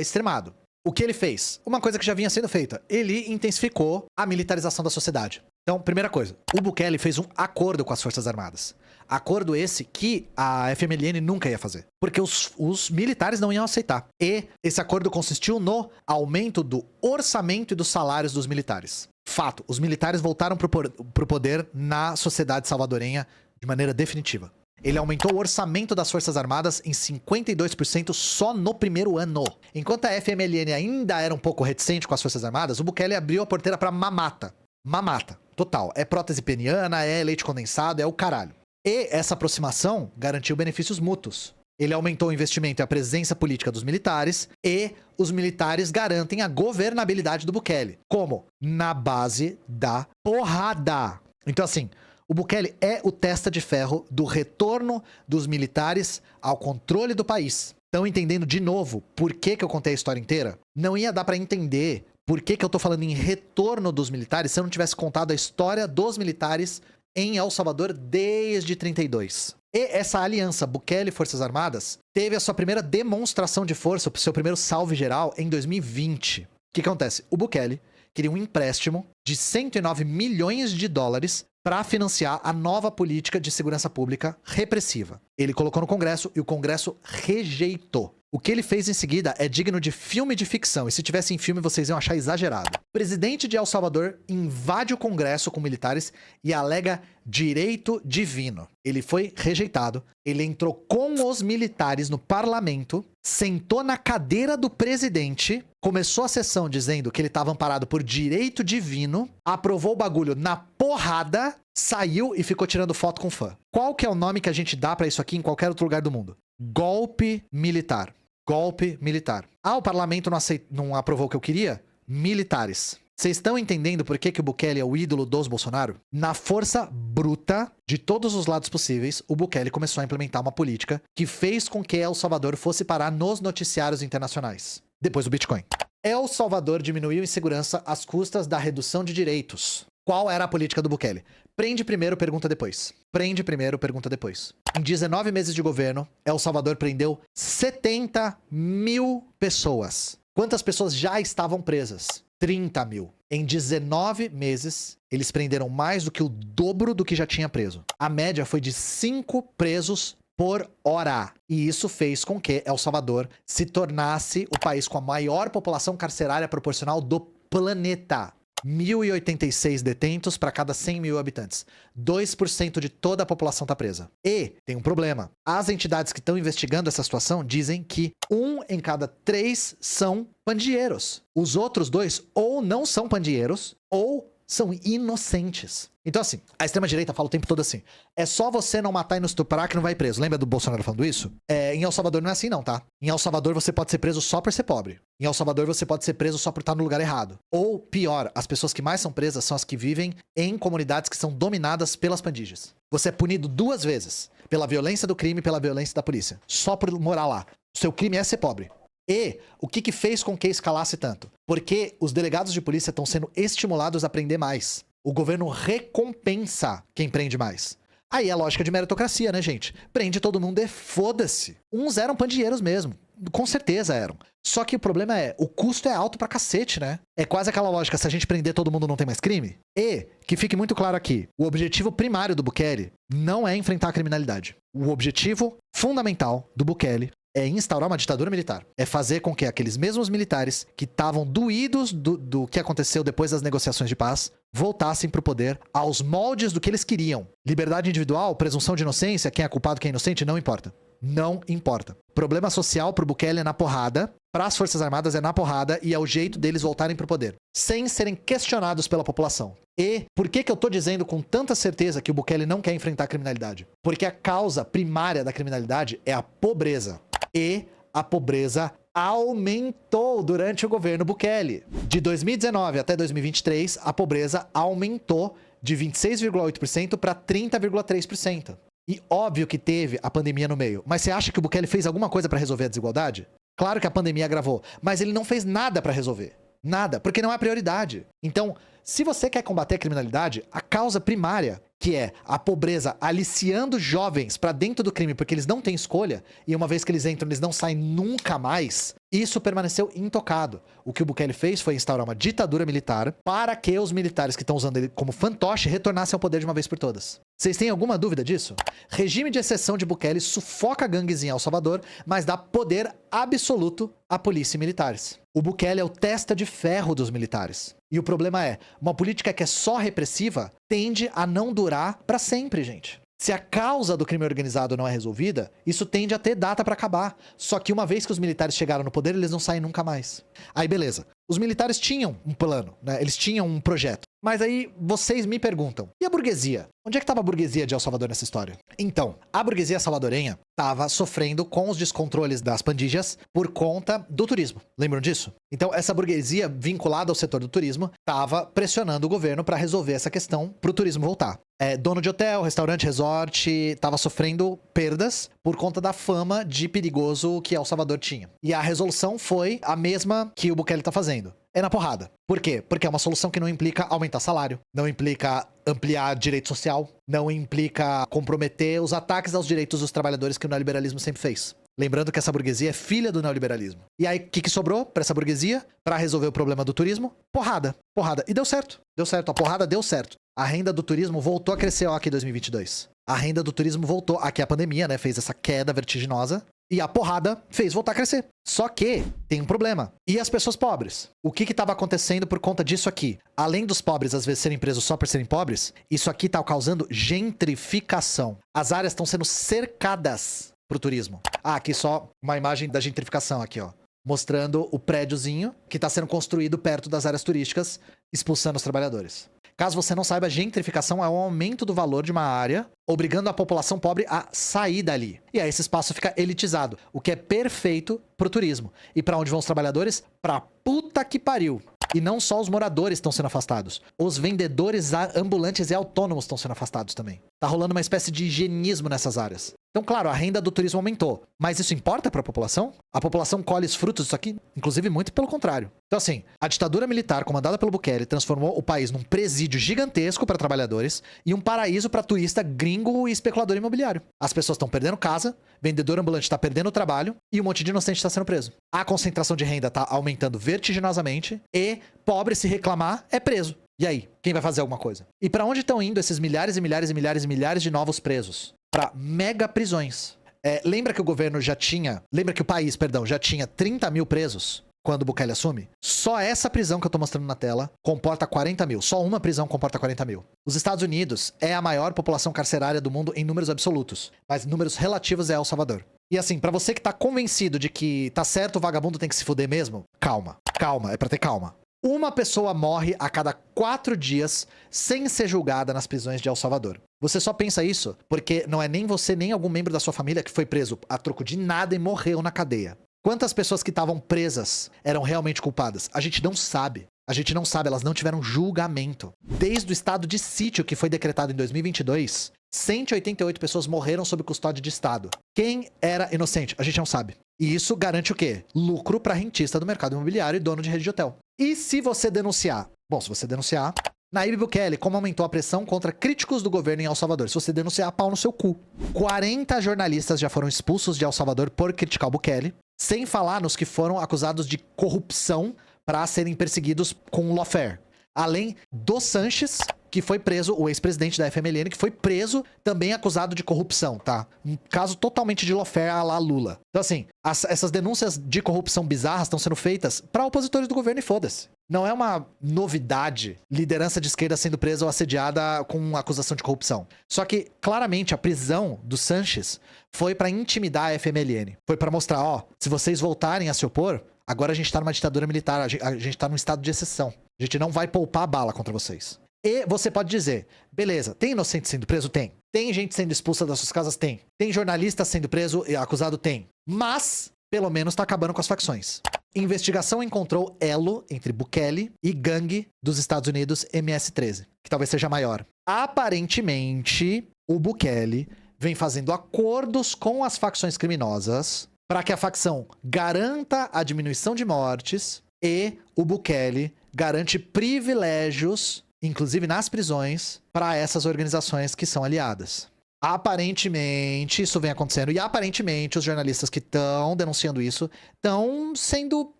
extremado. O que ele fez? Uma coisa que já vinha sendo feita. Ele intensificou a militarização da sociedade. Então, primeira coisa, o Bukele fez um acordo com as Forças Armadas. Acordo esse que a FMLN nunca ia fazer. Porque os militares não iam aceitar. E esse acordo consistiu no aumento do orçamento e dos salários dos militares. Fato, os militares voltaram pro poder na sociedade salvadorenha de maneira definitiva. Ele aumentou o orçamento das Forças Armadas em 52% só no primeiro ano. Enquanto a FMLN ainda era um pouco reticente com as Forças Armadas, o Bukele abriu a porteira pra mamata. Mamata, total. É prótese peniana, é leite condensado, é o caralho. E essa aproximação garantiu benefícios mútuos. Ele aumentou o investimento e a presença política dos militares e os militares garantem a governabilidade do Bukele. Como? Na base da porrada. Então, assim, o Bukele é o testa de ferro do retorno dos militares ao controle do país. Estão entendendo de novo por que eu contei a história inteira? Não ia dar pra entender por que eu tô falando em retorno dos militares se eu não tivesse contado a história dos militares em El Salvador desde 32. E essa aliança Bukele e Forças Armadas teve a sua primeira demonstração de força, o seu primeiro salve geral, em 2020. O que acontece? O Bukele queria um empréstimo de 109 milhões de dólares para financiar a nova política de segurança pública repressiva. Ele colocou no Congresso e o Congresso rejeitou. O que ele fez em seguida é digno de filme de ficção, e se tivesse em filme vocês iam achar exagerado. O presidente de El Salvador invade o Congresso com militares e alega direito divino. Ele foi rejeitado, ele entrou com os militares no parlamento, sentou na cadeira do presidente, começou a sessão dizendo que ele estava amparado por direito divino, aprovou o bagulho na porrada, saiu e ficou tirando foto com fã. Qual que é o nome que a gente dá pra isso aqui em qualquer outro lugar do mundo? Golpe militar. Golpe militar. Ah, o parlamento não aprovou o que eu queria? Militares. Vocês estão entendendo por que o Bukele é o ídolo dos Bolsonaro? Na força bruta de todos os lados possíveis, o Bukele começou a implementar uma política que fez com que El Salvador fosse parar nos noticiários internacionais. Depois do Bitcoin. El Salvador diminuiu em segurança às custas da redução de direitos. Qual era a política do Bukele? Prende primeiro, pergunta depois. Prende primeiro, pergunta depois. Em 19 meses de governo, El Salvador prendeu 70 mil pessoas. Quantas pessoas já estavam presas? 30 mil. Em 19 meses, eles prenderam mais do que o dobro do que já tinha preso. A média foi de 5 presos por hora. E isso fez com que El Salvador se tornasse o país com a maior população carcerária proporcional do planeta. 1.086 detentos para cada 100 mil habitantes. 2% de toda a população está presa. E tem um problema. As entidades que estão investigando essa situação dizem que 1 em cada 3 são pandilheiros. Os outros 2 ou não são pandilheiros ou são inocentes. Então, assim, a extrema-direita fala o tempo todo assim: é só você não matar e não estuprar que não vai preso. Lembra do Bolsonaro falando isso? Em El Salvador não é assim não, tá? Em El Salvador você pode ser preso só por ser pobre. Em El Salvador você pode ser preso só por estar no lugar errado. Ou, pior, as pessoas que mais são presas são as que vivem em comunidades que são dominadas pelas pandilhas. Você é punido 2 vezes. Pela violência do crime e pela violência da polícia. Só por morar lá. O seu crime é ser pobre. E o que fez com que escalasse tanto? Porque os delegados de polícia estão sendo estimulados a prender mais. O governo recompensa quem prende mais. Aí é lógica de meritocracia, né, gente? Prende todo mundo e foda-se. Uns eram pandinheiros mesmo. Com certeza eram. Só que o problema é, o custo é alto pra cacete, né? É quase aquela lógica, se a gente prender todo mundo não tem mais crime. E, que fique muito claro aqui, o objetivo primário do Bukele não é enfrentar a criminalidade. O objetivo fundamental do Bukele é instaurar uma ditadura militar. É fazer com que aqueles mesmos militares que estavam doídos do que aconteceu depois das negociações de paz voltassem pro poder aos moldes do que eles queriam. Liberdade individual, presunção de inocência, quem é culpado, quem é inocente, não importa. Não importa. Problema social pro Bukele é na porrada, pras Forças Armadas é na porrada e é o jeito deles voltarem pro poder, sem serem questionados pela população. E por que eu tô dizendo com tanta certeza que o Bukele não quer enfrentar a criminalidade? Porque a causa primária da criminalidade é a pobreza. E a pobreza aumentou durante o governo Bukele. De 2019 até 2023, a pobreza aumentou de 26,8% para 30,3%. E óbvio que teve a pandemia no meio. Mas você acha que o Bukele fez alguma coisa para resolver a desigualdade? Claro que a pandemia agravou, mas ele não fez nada para resolver. Nada, porque não é prioridade. Então, se você quer combater a criminalidade, a causa primária, que é a pobreza aliciando jovens pra dentro do crime porque eles não têm escolha, e uma vez que eles entram, eles não saem nunca mais, isso permaneceu intocado. O que o Bukele fez foi instaurar uma ditadura militar para que os militares que estão usando ele como fantoche retornassem ao poder de uma vez por todas. Vocês têm alguma dúvida disso? Regime de exceção de Bukele sufoca gangues em El Salvador, mas dá poder absoluto à polícia e militares. O Bukele é o testa de ferro dos militares. E o problema é, uma política que é só repressiva tende a não durar pra sempre, gente. Se a causa do crime organizado não é resolvida, isso tende a ter data pra acabar. Só que uma vez que os militares chegaram no poder, eles não saem nunca mais. Aí beleza. Os militares tinham um plano, né? Eles tinham um projeto. Mas aí vocês me perguntam, e a burguesia? Onde é que estava a burguesia de El Salvador nessa história? Então, a burguesia salvadorenha estava sofrendo com os descontroles das pandilhas por conta do turismo. Lembram disso? Então, essa burguesia vinculada ao setor do turismo estava pressionando o governo para resolver essa questão para o turismo voltar. Dono de hotel, restaurante, resort, estava sofrendo perdas por conta da fama de perigoso que El Salvador tinha. E a resolução foi a mesma que o Bukele está fazendo. É na porrada. Por quê? Porque é uma solução que não implica aumentar salário, não implica ampliar direito social, não implica comprometer os ataques aos direitos dos trabalhadores que o neoliberalismo sempre fez. Lembrando que essa burguesia é filha do neoliberalismo. E aí, o que sobrou pra essa burguesia? Pra resolver o problema do turismo? Porrada. Porrada. E deu certo. Deu certo. A porrada deu certo. A renda do turismo voltou a crescer, ó, aqui em 2022. A renda do turismo voltou. Aqui a pandemia, né, fez essa queda vertiginosa. E a porrada fez voltar a crescer. Só que tem um problema. E as pessoas pobres? O que estava acontecendo por conta disso aqui? Além dos pobres às vezes serem presos só por serem pobres, isso aqui tá causando gentrificação. As áreas estão sendo cercadas pro turismo. Ah, aqui só uma imagem da gentrificação aqui, ó. Mostrando o prédiozinho que está sendo construído perto das áreas turísticas, expulsando os trabalhadores. Caso você não saiba, gentrificação é o aumento do valor de uma área, obrigando a população pobre a sair dali. E aí esse espaço fica elitizado, o que é perfeito pro turismo. E para onde vão os trabalhadores? Pra puta que pariu. E não só os moradores estão sendo afastados. Os vendedores ambulantes e autônomos estão sendo afastados também. Tá rolando uma espécie de higienismo nessas áreas. Então, claro, a renda do turismo aumentou. Mas isso importa para a população? A população colhe os frutos disso aqui? Inclusive, muito pelo contrário. Então, assim, a ditadura militar comandada pelo Bukele transformou o país num presídio gigantesco para trabalhadores e um paraíso para turista gringo e especulador imobiliário. As pessoas estão perdendo casa, vendedor ambulante está perdendo o trabalho e um monte de inocente está sendo preso. A concentração de renda está aumentando vertiginosamente e pobre, se reclamar, é preso. E aí, quem vai fazer alguma coisa? E para onde estão indo esses milhares e milhares e milhares e milhares de novos presos? Para mega prisões. Lembra que o governo já tinha... Lembra que o país, perdão, já tinha 30 mil presos quando o Bukele assume? Só essa prisão que eu tô mostrando na tela comporta 40 mil. Só uma prisão comporta 40 mil. Os Estados Unidos é a maior população carcerária do mundo em números absolutos. Mas em números relativos é El Salvador. E assim, pra você que tá convencido de que tá certo, o vagabundo tem que se fuder mesmo, calma. Calma, é pra ter calma. Uma pessoa morre a cada 4 dias sem ser julgada nas prisões de El Salvador. Você só pensa isso porque não é nem você nem algum membro da sua família que foi preso a troco de nada e morreu na cadeia. Quantas pessoas que estavam presas eram realmente culpadas? A gente não sabe. A gente não sabe, elas não tiveram julgamento. Desde o estado de sítio que foi decretado em 2022, 188 pessoas morreram sob custódia de estado. Quem era inocente? A gente não sabe. E isso garante o quê? Lucro para rentista do mercado imobiliário e dono de rede de hotel. E se você denunciar? Bom, se você denunciar, Nayib Bukele, como aumentou a pressão contra críticos do governo em El Salvador. Se você denunciar, pau no seu cu. 40 jornalistas já foram expulsos de El Salvador por criticar o Bukele, sem falar nos que foram acusados de corrupção para serem perseguidos com lawfare. Além do Sanches, que foi preso, o ex-presidente da FMLN, que foi preso também acusado de corrupção, tá? Um caso totalmente de lawfare à la Lula. Então, assim, essas denúncias de corrupção bizarras estão sendo feitas para opositores do governo e foda-se. Não é uma novidade liderança de esquerda sendo presa ou assediada com acusação de corrupção. Só que, claramente, a prisão do Sanches foi para intimidar a FMLN. Foi para mostrar, ó, se vocês voltarem a se opor, agora a gente tá numa ditadura militar, a gente tá num estado de exceção. A gente não vai poupar bala contra vocês. E você pode dizer, beleza, tem inocente sendo preso? Tem. Tem gente sendo expulsa das suas casas? Tem. Tem jornalista sendo preso e acusado? Tem. Mas, pelo menos, tá acabando com as facções. Investigação encontrou elo entre Bukele e gangue dos Estados Unidos MS-13, que talvez seja maior. Aparentemente, o Bukele vem fazendo acordos com as facções criminosas para que a facção garanta a diminuição de mortes e o Bukele garante privilégios, inclusive nas prisões, para essas organizações que são aliadas. Aparentemente, isso vem acontecendo. E aparentemente, os jornalistas que estão denunciando isso estão sendo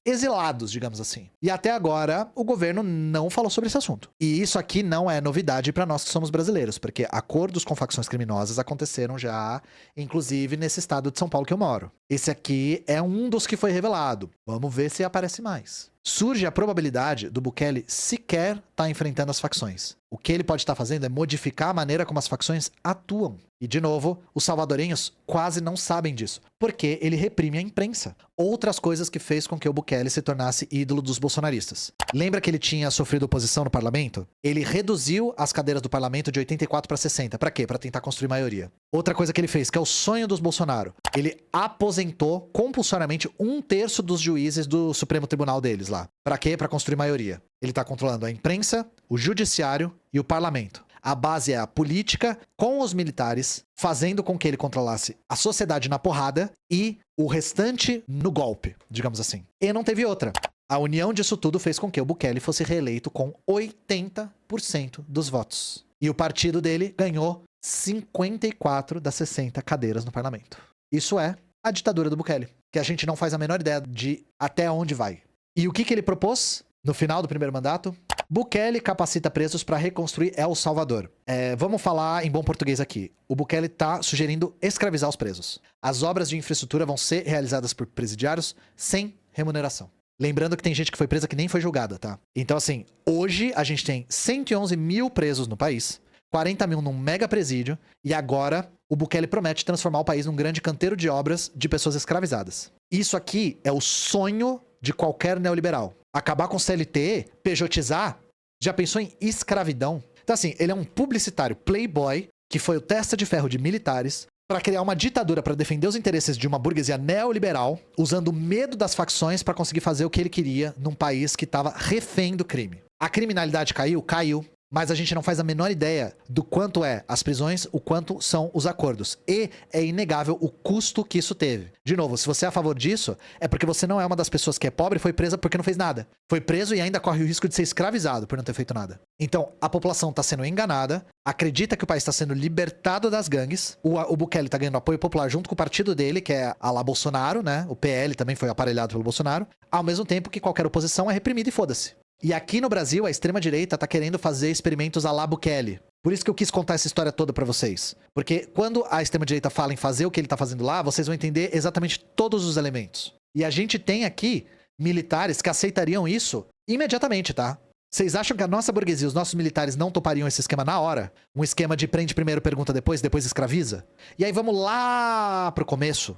exilados, digamos assim. E até agora, o governo não falou sobre esse assunto. E isso aqui não é novidade para nós que somos brasileiros, porque acordos com facções criminosas aconteceram já, inclusive nesse estado de São Paulo que eu moro. Esse aqui é um dos que foi revelado. Vamos ver se aparece mais. Surge a probabilidade do Bukele sequer estar enfrentando as facções. O que ele pode estar fazendo é modificar a maneira como as facções atuam. E, de novo, os salvadorenhos quase não sabem disso, porque ele reprime a imprensa. Outras coisas que fez com que o Bukele se tornasse ídolo dos bolsonaristas. Lembra que ele tinha sofrido oposição no parlamento? Ele reduziu as cadeiras do parlamento de 84 para 60. Para quê? Para tentar construir maioria. Outra coisa que ele fez, que é o sonho dos Bolsonaro. Ele aposentou compulsoriamente 1/3 dos juízes do Supremo Tribunal deles lá. Para quê? Para construir maioria. Ele tá controlando a imprensa, o judiciário e o parlamento. A base é a política com os militares, fazendo com que ele controlasse a sociedade na porrada e o restante no golpe, digamos assim. E não teve outra. A união disso tudo fez com que o Bukele fosse reeleito com 80% dos votos. E o partido dele ganhou 54 das 60 cadeiras no parlamento. Isso é a ditadura do Bukele, que a gente não faz a menor ideia de até onde vai. E o que ele propôs no final do primeiro mandato? Bukele capacita presos para reconstruir El Salvador. Vamos falar em bom português aqui. O Bukele está sugerindo escravizar os presos. As obras de infraestrutura vão ser realizadas por presidiários sem remuneração. Lembrando que tem gente que foi presa que nem foi julgada, tá? Então, assim, hoje a gente tem 111 mil presos no país, 40 mil num mega presídio, e agora o Bukele promete transformar o país num grande canteiro de obras de pessoas escravizadas. Isso aqui é o sonho de qualquer neoliberal. Acabar com o CLT, pejotizar, já pensou em escravidão? Então, assim, ele é um publicitário playboy que foi o testa de ferro de militares para criar uma ditadura para defender os interesses de uma burguesia neoliberal, usando o medo das facções para conseguir fazer o que ele queria num país que estava refém do crime. A criminalidade caiu? Caiu. Mas a gente não faz a menor ideia do quanto é as prisões, o quanto são os acordos. E é inegável o custo que isso teve. De novo, se você é a favor disso, é porque você não é uma das pessoas que é pobre e foi presa porque não fez nada. Foi preso e ainda corre o risco de ser escravizado por não ter feito nada. Então, a população está sendo enganada, acredita que o país está sendo libertado das gangues, o Bukele está ganhando apoio popular junto com o partido dele, que é a lá Bolsonaro, né? O PL também foi aparelhado pelo Bolsonaro, ao mesmo tempo que qualquer oposição é reprimida e foda-se. E aqui no Brasil, a extrema-direita tá querendo fazer experimentos à la Bukele. Por isso que eu quis contar essa história toda pra vocês. Porque quando a extrema-direita fala em fazer o que ele tá fazendo lá, vocês vão entender exatamente todos os elementos. E a gente tem aqui militares que aceitariam isso imediatamente, tá? Vocês acham que a nossa burguesia, os nossos militares não topariam esse esquema na hora? Um esquema de prende primeiro, pergunta depois escraviza? E aí vamos lá pro começo,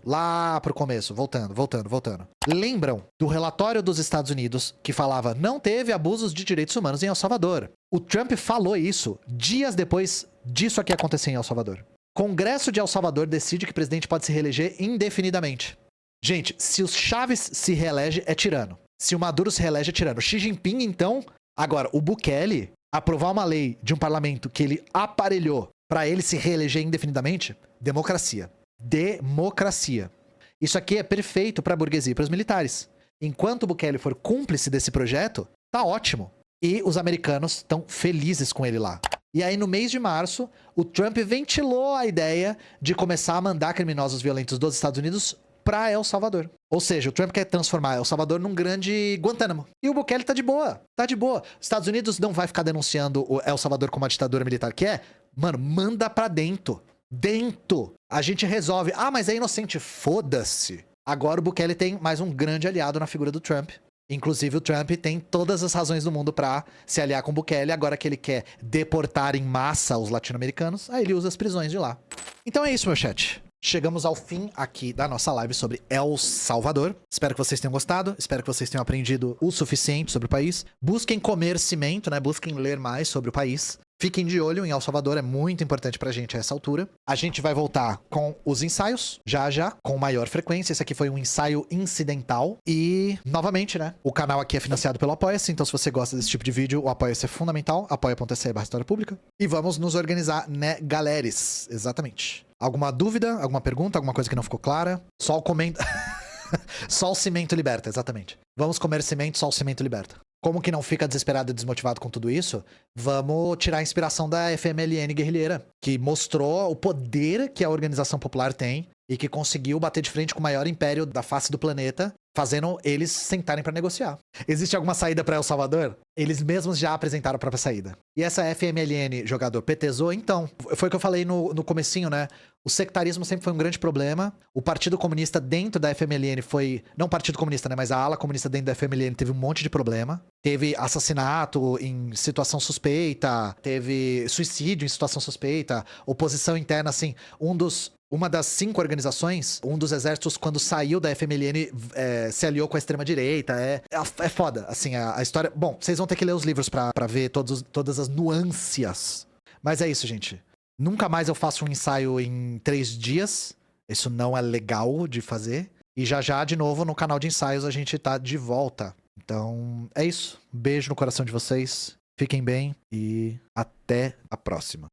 voltando. Lembram do relatório dos Estados Unidos que falava não teve abusos de direitos humanos em El Salvador? O Trump falou isso dias depois disso aqui acontecer em El Salvador. Congresso de El Salvador decide que o presidente pode se reeleger indefinidamente. Gente, se o Chaves se reelege, é tirano. Se o Maduro se reelege, é tirano. Xi Jinping, então... Agora, o Bukele aprovar uma lei de um parlamento que ele aparelhou para ele se reeleger indefinidamente, democracia. Democracia. Isso aqui é perfeito para a burguesia e para os militares. Enquanto o Bukele for cúmplice desse projeto, tá ótimo. E os americanos estão felizes com ele lá. E aí, no mês de março, o Trump ventilou a ideia de começar a mandar criminosos violentos dos Estados Unidos pra El Salvador. Ou seja, o Trump quer transformar El Salvador num grande Guantánamo. E o Bukele tá de boa. Tá de boa. Os Estados Unidos não vai ficar denunciando o El Salvador como uma ditadura militar que é. Mano, manda pra dentro. Dentro. A gente resolve. Ah, mas é inocente. Foda-se. Agora o Bukele tem mais um grande aliado na figura do Trump. Inclusive, o Trump tem todas as razões do mundo pra se aliar com o Bukele. Agora que ele quer deportar em massa os latino-americanos, aí ele usa as prisões de lá. Então é isso, meu chat. Chegamos ao fim aqui da nossa live sobre El Salvador. Espero que vocês tenham gostado. Espero que vocês tenham aprendido o suficiente sobre o país. Busquem comer cimento, né? Busquem ler mais sobre o país. Fiquem de olho em El Salvador, é muito importante pra gente a essa altura. A gente vai voltar com os ensaios, já, com maior frequência. Esse aqui foi um ensaio incidental. E, novamente, né? O canal aqui é financiado pelo Apoia-se, então se você gosta desse tipo de vídeo, o Apoia-se é fundamental. apoia.se/História Pública. E vamos nos organizar, né, galeres? Exatamente. Alguma dúvida, alguma pergunta, alguma coisa que não ficou clara? Só o comenta... Só o cimento liberta, exatamente. Vamos comer cimento, só o cimento liberta. Como que não fica desesperado e desmotivado com tudo isso? Vamos tirar a inspiração da FMLN guerrilheira, que mostrou o poder que a organização popular tem e que conseguiu bater de frente com o maior império da face do planeta, fazendo eles sentarem pra negociar. Existe alguma saída pra El Salvador? Eles mesmos já apresentaram a própria saída. E essa FMLN jogador petezou, então, foi o que eu falei no comecinho, né? O sectarismo sempre foi um grande problema. O Partido Comunista dentro da FMLN foi... Não o Partido Comunista, né? Mas a ala comunista dentro da FMLN teve um monte de problema. Teve assassinato em situação suspeita. Teve suicídio em situação suspeita. Oposição interna, assim. Uma das 5 organizações, um dos exércitos, quando saiu da FMLN, se aliou com a extrema-direita. É foda, assim, a história... Bom, vocês vão ter que ler os livros pra ver todas as nuances. Mas é isso, gente. Nunca mais eu faço um ensaio em 3 dias. Isso não é legal de fazer. E já, de novo, no canal de ensaios a gente tá de volta. Então, é isso. Beijo no coração de vocês. Fiquem bem e até a próxima.